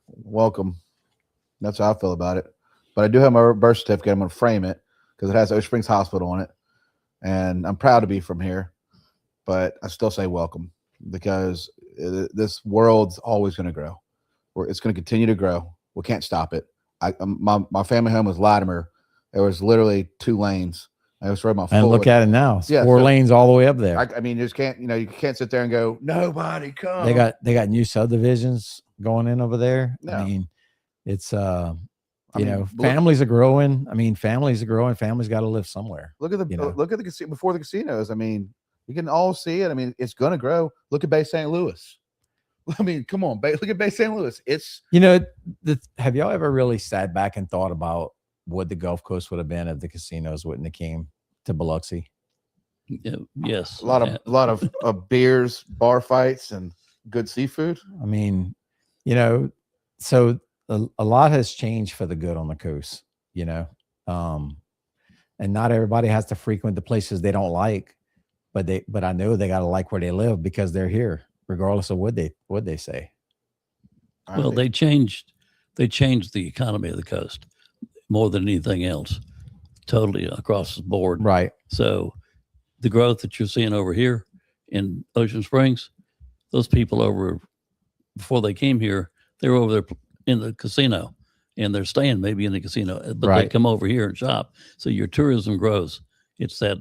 welcome. That's how I feel about it. But I do have my birth certificate. I'm going to frame it because it has Ocean Springs Hospital on it, and I'm proud to be from here. But I still say welcome because this world's always going to grow. It's going to continue to grow. We can't stop it. My family home was Latimer. There was literally 2 lanes. I was right my and look at it now. It's 4 lanes all the way up there. I mean, you just can't. You can't sit there and go, nobody come. They got new subdivisions going in over there. No. I mean, it's families are growing. I mean, families are growing. Families got to live somewhere. Look at the casino before the casinos. I mean, you can all see it. I mean, it's going to grow. Look at Bay St. Louis. I mean, come on, look at Bay St. Louis. It's have y'all ever really sat back and thought about what the Gulf Coast would have been if the casinos wouldn't have came to Biloxi? Yes, a lot of beers, bar fights, and good seafood. I mean, so a lot has changed for the good on the coast. And not everybody has to frequent the places they don't like, but I know they got to like where they live because they're here, regardless of what they say. Well, they changed the economy of the coast more than anything else, totally across the board. Right. So the growth that you're seeing over here in Ocean Springs, those people over before they came here, they were over there in the casino and they're staying maybe in the casino, but they come over here and shop. So your tourism grows. It's that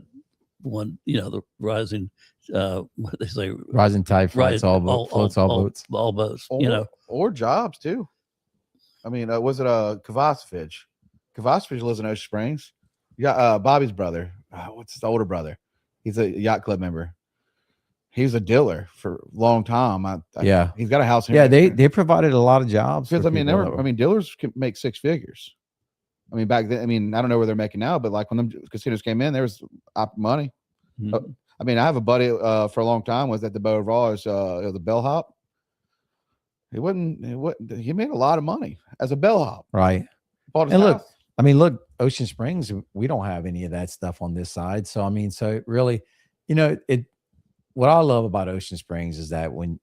one, the rising, what they say, rising tide floats all boats. All boats, or jobs too. I mean, was it Kovacevic? Kovacevic lives in Ocean Springs. You got Bobby's brother. What's his older brother? He's a yacht club member. He's a dealer for a long time. He's got a house. Yeah, they provided a lot of jobs. Because dealers can make 6 figures. I mean, back then, I mean, I don't know where they're making now, but like when them casinos came in, there was money. Mm-hmm. I mean, I have a buddy for a long time was at the Beau Rivage, the bellhop. He made a lot of money as a bellhop. Right. Bought his house. Look, Ocean Springs, we don't have any of that stuff on this side. So, I mean, so it really, what I love about Ocean Springs is that when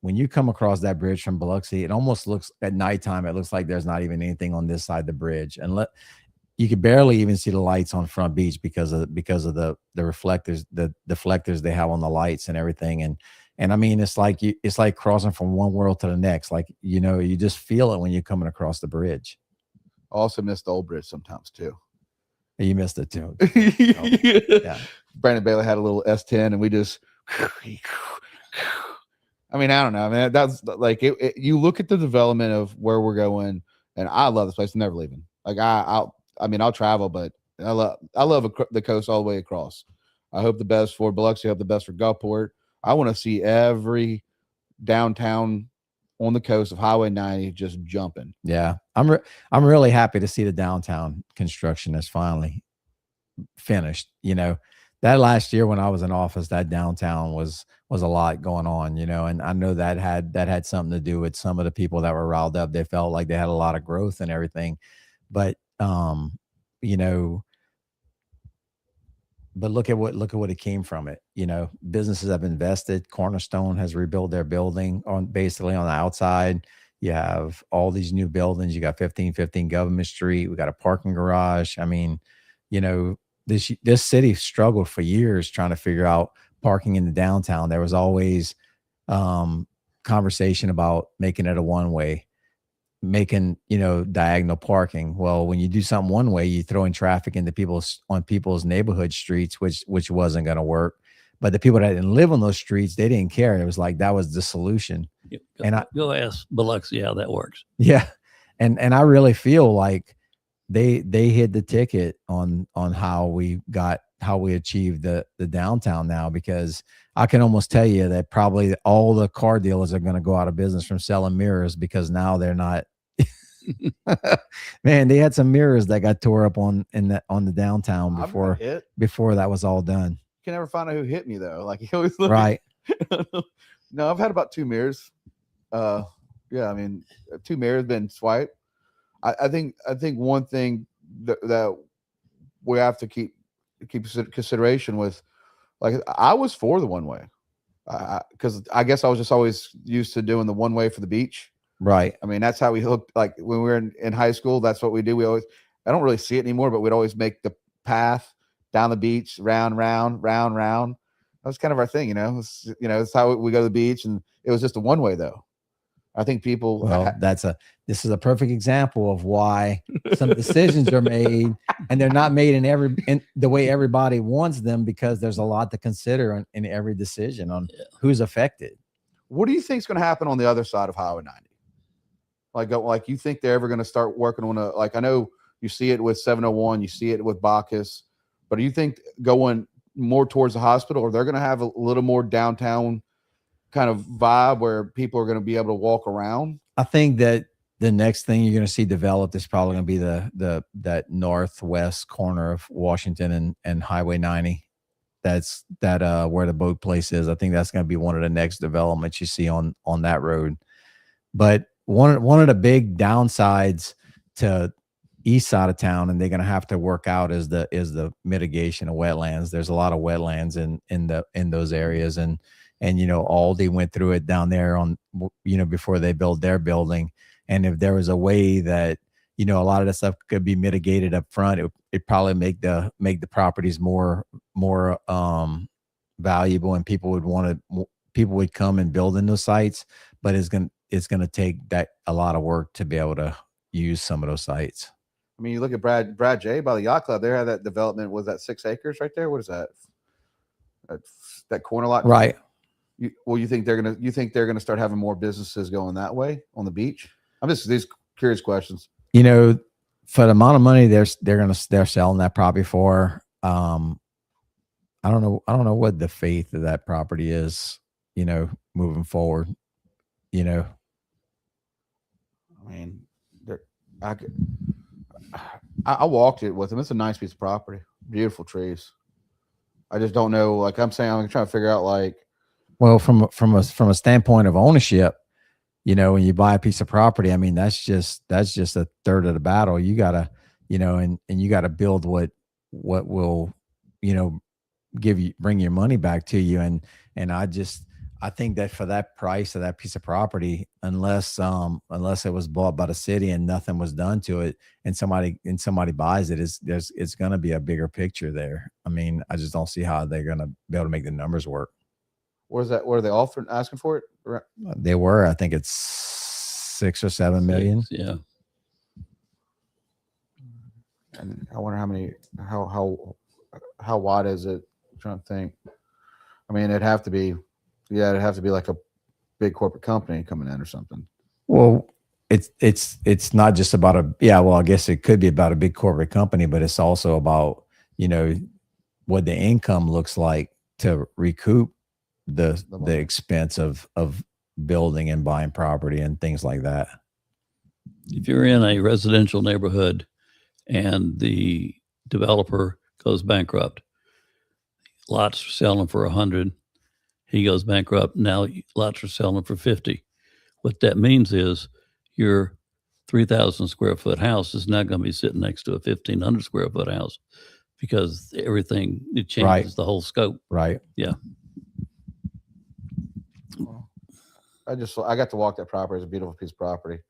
you come across that bridge from Biloxi, it almost looks at nighttime. It looks like there's not even anything on this side of the bridge, and you could barely even see the lights on Front Beach because of the reflectors, the deflectors they have on the lights and everything. And I mean, it's like crossing from one world to the next. Like, you just feel it when you're coming across the bridge. I also miss the old bridge sometimes too. You missed it too. Yeah. Brandon Bailey had a little S10 and we just, I mean, I don't know, man. That's like, you look at the development of where we're going, and I love this place. I'm never leaving. Like I'll travel, but I love the coast all the way across. I hope the best for Biloxi. I hope the best for Gulfport. I want to see every downtown on the coast of Highway 90 just jumping. Yeah, I'm really happy to see the downtown construction is finally finished. That last year when I was in office, that downtown was a lot going on. And I know that had something to do with some of the people that were riled up. They felt like they had a lot of growth and everything, but but look at what it came from it. Businesses have invested. Cornerstone has rebuilt their building basically on the outside. You have all these new buildings. You got 1515 Government Street. We got a parking garage. I mean, this city struggled for years trying to figure out parking in the downtown. There was always conversation about making it a one-way, making diagonal parking. Well, when you do something one way, you throw in traffic into people's neighborhood streets, which wasn't going to work. But the people that didn't live on those streets, they didn't care. It was like that was the solution. Go ask Biloxi how that works. Yeah, and I really feel like they hit the ticket on how we achieved the downtown now, because I can almost tell you that probably all the car dealers are going to go out of business from selling mirrors, because now they're not. Man, they had some mirrors that got tore up on the downtown before that was all done. You can never find out who hit me though. Like, you always look right. No, I've had about 2 mirrors. Yeah, I mean, 2 mirrors been swiped. I think one thing that we have to keep consideration with, like, I was for the one way, because I guess I was just always used to doing the one way for the beach. Right. I mean, that's how we hooked. Like when we were in high school, that's what we do. I don't really see it anymore, but we'd always make the path down the beach, round. That was kind of our thing, it's how we go to the beach, and it was just a one way though. I think people. Well, this is a perfect example of why some decisions are made, and they're not made in the way everybody wants them, because there's a lot to consider in every decision on who's affected. What do you think is going to happen on the other side of Highway 90? Like you think they're ever going to start working on I know you see it with 701, you see it with Bacchus, but do you think going more towards the hospital, or they're going to have a little more downtown kind of vibe where people are going to be able to walk around? I think that the next thing you're going to see developed is probably going to be that northwest corner of Washington and Highway 90. That's where the boat place is. I think that's going to be one of the next developments you see on that road. But one of the big downsides to east side of town, and they're going to have to work out, is the mitigation of wetlands. There's a lot of wetlands in those areas, and Aldi went through it down there before they built their building. And if there was a way that a lot of that stuff could be mitigated up front, it probably make the properties more valuable, and people would come and build in those sites. But it's gonna take a lot of work to be able to use some of those sites. I mean, you look at Brad J by the yacht club. They had that development. Was that 6 acres right there? What is that? That corner lot, right? You think they're gonna start having more businesses going that way on the beach? I'm just these curious questions. For the amount of money they're selling that property for, I don't know what the faith of that property is, moving forward. I mean, I walked it with them. It's a nice piece of property, beautiful trees. I just don't know. Like I'm saying, I'm trying to figure out well, from a standpoint of ownership, when you buy a piece of property, I mean, that's just a third of the battle. You gotta, and you gotta build what will, bring your money back to you. And I think that for that price of that piece of property, unless it was bought by the city and nothing was done to it, and somebody buys it, it's going to be a bigger picture there. I mean, I just don't see how they're going to be able to make the numbers work. What are they offering, asking for it? They were, I think it's 6 or 7 million. Yeah. And I wonder how wide is it? I'm trying to think. I mean, it'd have to be like a big corporate company coming in or something. Well, it's not just about I guess it could be about a big corporate company, but it's also about, what the income looks like to recoup the expense of building and buying property and things like that. If you're in a residential neighborhood and the developer goes bankrupt, lots are selling for 100. He goes bankrupt. Now lots are selling for 50. What that means is your 3,000 square foot house is not going to be sitting next to a 1,500 square foot house because it changes the whole scope. Right. Yeah. Well, I got to walk that property. It's a beautiful piece of property.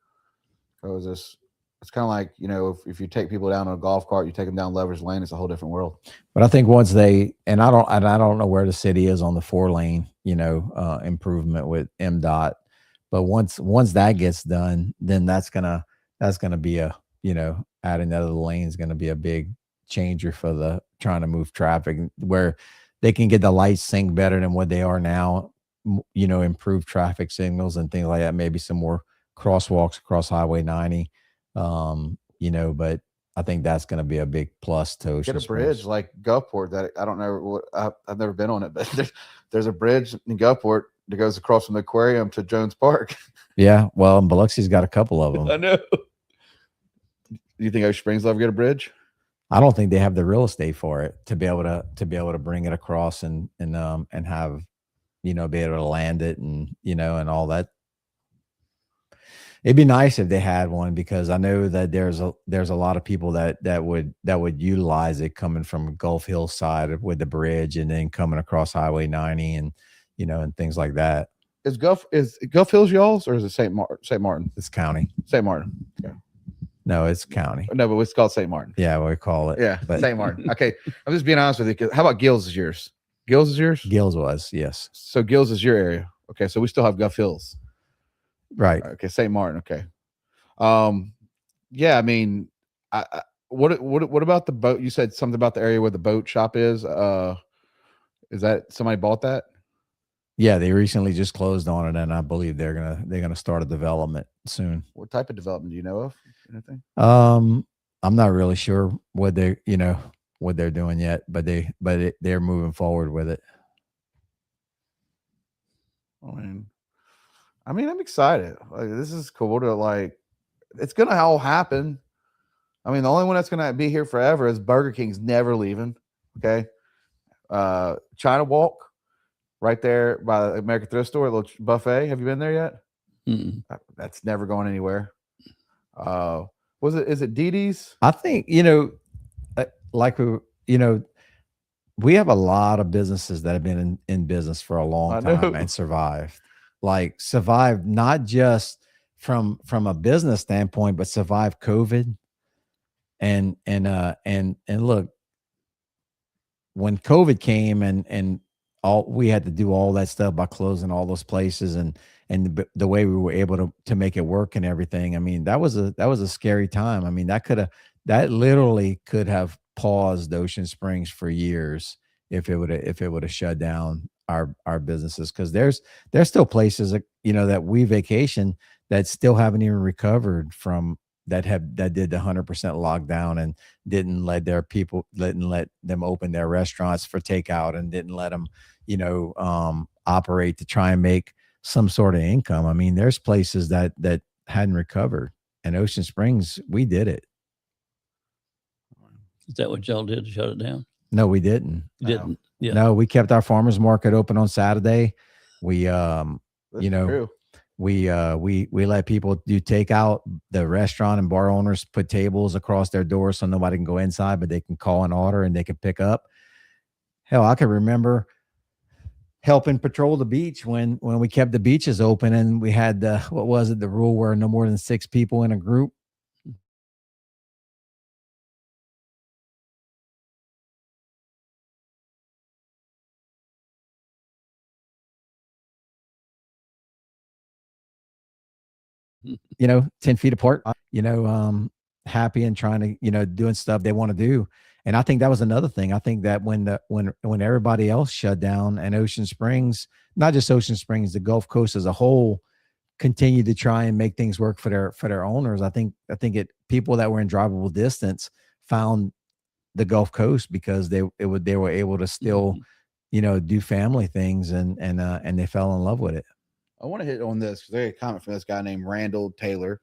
It's kind of like, if you take people down on a golf cart, you take them down Lover's Lane, it's a whole different world. But I think once I don't know where the city is on the 4-lane, improvement with MDOT, but once that gets done, then that's gonna be adding that other lane is gonna be a big changer for the trying to move traffic, where they can get the lights sync better than what they are now, improve traffic signals and things like that, maybe some more crosswalks across Highway 90. But I think that's going to be a big plus to Ocean Get a bridge Springs. like Gulfport that I don't know I've never been on it, but there's a bridge in Gulfport that goes across from the aquarium to Jones Park. Yeah. Well, and Biloxi's got a couple of them. I know. Do you think Ocean Springs will ever get a bridge? I don't think they have the real estate for it to be able to bring it across and have, be able to land it and, and all that. It'd be nice if they had one, because I know that there's a lot of people that would utilize it coming from Gulf Hill side with the bridge and then coming across Highway 90 and, and things like that. Is Gulf Hills y'all's, or is it St. Martin? It's county. St. Martin. Yeah. No, it's county. No, but it's called St. Martin. Yeah, we call it. Yeah, but St. Martin. Okay, I'm just being honest with you. How about Gills is yours? Gills is yours? Gills was, yes. So Gills is your area. Okay, so we still have Gulf Hills. Right. Okay, St. Martin. Okay. Yeah, I mean, what about the boat? You said something about the area where the boat shop is. Is that somebody bought that? Yeah, they recently just closed on it, and I believe they're gonna start a development soon. What type of development do you know of? Anything? I'm not really sure what they're doing yet, but they're moving forward with it. I mean, I'm excited. Like, this is cool to it's gonna all happen. I mean, the only one that's gonna be here forever is Burger King's never leaving. Okay. China Walk, right there by the American Thrift Store, a little buffet. Have you been there yet? Mm-mm. That's never going anywhere. Is it Dee Dee's? I think, we have a lot of businesses that have been in business for a long time and survived. Survived not just from a business standpoint, but survived COVID. And look, when COVID came and all we had to do all that stuff by closing all those places and the way we were able to make it work and everything. I mean, that was a scary time. I mean, that literally could have paused Ocean Springs for years if it would have shut down our businesses, because there's still places that we vacation that still haven't even recovered from that did the 100% lockdown and didn't let them open their restaurants for takeout and didn't let them operate to try and make some sort of income. I mean, there's places that hadn't recovered, and Ocean Springs, we did it. Is that what y'all did to shut it down? No, we didn't. You didn't. Yeah. No, we kept our farmers market open on Saturday. We, That's true. we let people do takeout. The restaurant and bar owners put tables across their doors so nobody can go inside, but they can call an order and they can pick up. hell, I can remember helping patrol the beach when we kept the beaches open, and we had the, what was it, the rule where no more than 6 people in a group. You know, 10 feet apart, you know, happy and trying to, you know, doing stuff they want to do. And I think that was another thing. I think that when everybody else shut down and Ocean Springs, not just Ocean Springs, the Gulf Coast as a whole, continued to try and make things work for their owners. I think people that were in drivable distance found the Gulf Coast because they were able to still, you know, do family things, and they fell in love with it. I want to hit on this because I got a comment from this guy named Randall Taylor.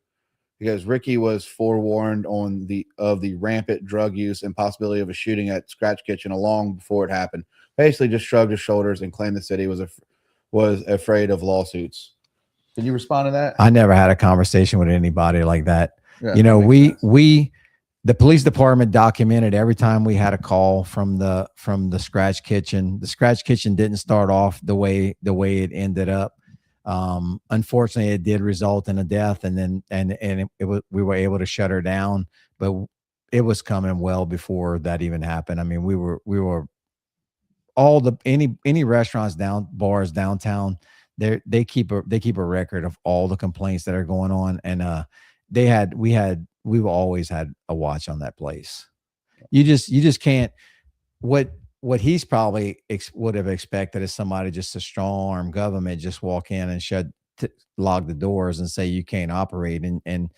Because Rickey was forewarned on the rampant drug use and possibility of a shooting at Scratch Kitchen long before it happened. Basically, just shrugged his shoulders and claimed the city was afraid of lawsuits. Can you respond to that? I never had a conversation with anybody like that. Yeah, you know, the police department documented every time we had a call from the Scratch Kitchen. The Scratch Kitchen didn't start off the way it ended up. Unfortunately, it did result in a death, and then we were able to shut her down, but it was coming well before that even happened. I mean, we were all any restaurants, bars downtown, they keep a record of all the complaints that are going on, and we've always had a watch on that place. You just can't. What he's probably would have expected is somebody, just a strong arm government, just walk in and log the doors and say you can't operate, and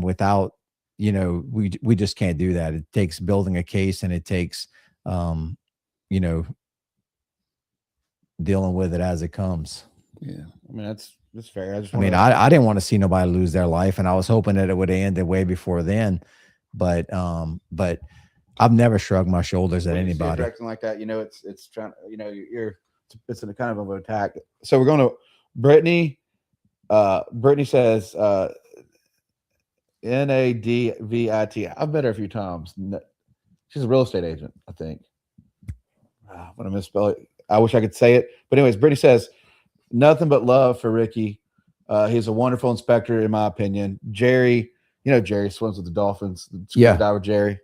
without, you know, we just can't do that. It takes building a case, and it takes you know, dealing with it as it comes. Yeah, I mean that's fair. I didn't want to see nobody lose their life, and I was hoping that it would end way before then, but I've never shrugged my shoulders at anybody. Acting like that, you know, it's trying, you know, it's a kind of an attack. So we're going to Brittany. Brittany says NADVIT. I've met her a few times. She's a real estate agent, I think. I'm gonna misspell it. I wish I could say it, but anyways, Brittany says nothing but love for Rickey. He's a wonderful inspector, in my opinion. Jerry, you know, Jerry swims with the Dolphins. Yeah, diver Jerry.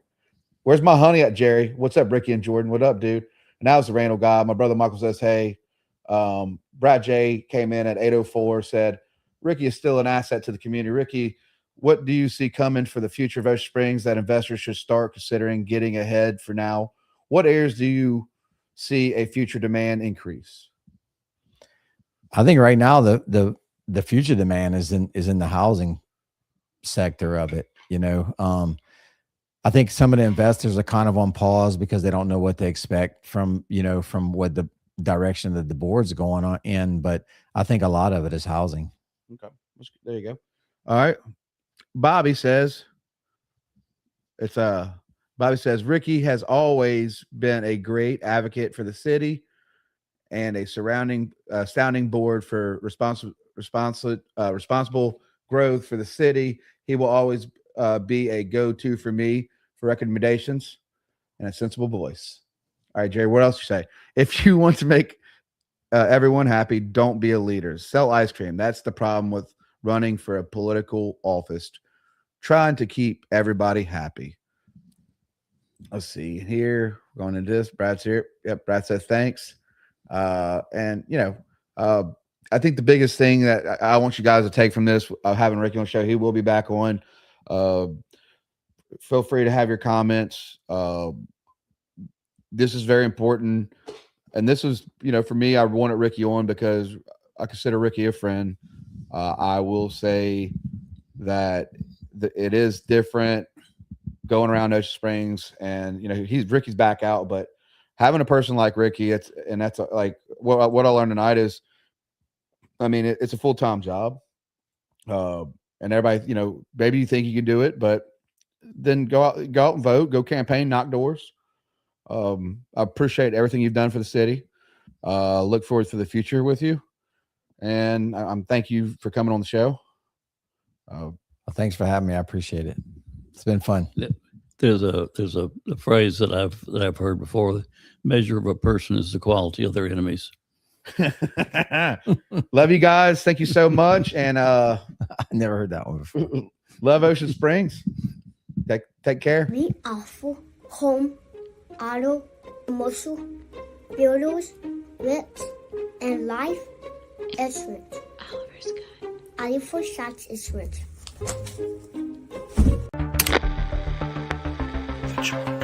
Where's my honey at, Jerry? What's up, Rickey and Jordan? What up, dude? And that was the Randall guy. My brother Michael says, hey. Brad J came in at 8:04, said, Rickey is still an asset to the community. Rickey, what do you see coming for the future of Ocean Springs that investors should start considering getting ahead for now? What areas do you see a future demand increase? I think right now the future demand is in the housing sector of it. You know, I think some of the investors are kind of on pause because they don't know what they expect from what the direction that the board's going on in. But I think a lot of it is housing. Okay, there you go. All right. Bobby says Rickey has always been a great advocate for the city and a sounding board for responsible growth for the city. He will always be a go-to for me for recommendations and a sensible voice. All right, Jerry, what else you say? If you want to make everyone happy, don't be a leader. Sell ice cream. That's the problem with running for a political office. Trying to keep everybody happy. Let's see here. Going into this. Brad's here. Yep, Brad says thanks. And you know, I think the biggest thing that I want you guys to take from this, having Rickey on the show, he will be back on. Feel free to have your comments. This is very important. And this is, you know, for me, I wanted Rickey on because I consider Rickey a friend. I will say that it is different going around Ocean Springs, and you know, Rickey's back out, but having a person like Rickey, that's like what I learned tonight is, I mean, it's a full-time job, and everybody, you know, maybe you think you can do it, but then go out and vote, go campaign, knock doors. I appreciate everything you've done for the city. Look forward to the future with you, and I'm thank you for coming on the show. Well, thanks for having me. I appreciate it. It's been fun. there's a phrase that I've heard before. The measure of a person is the quality of their enemies. Love you guys. Thank you so much. And I never heard that one before. love Ocean Springs. Take care. We offer home, auto, commercial, builders, reps, and life insurance. Oliver's good. All for shots is rich. Sure.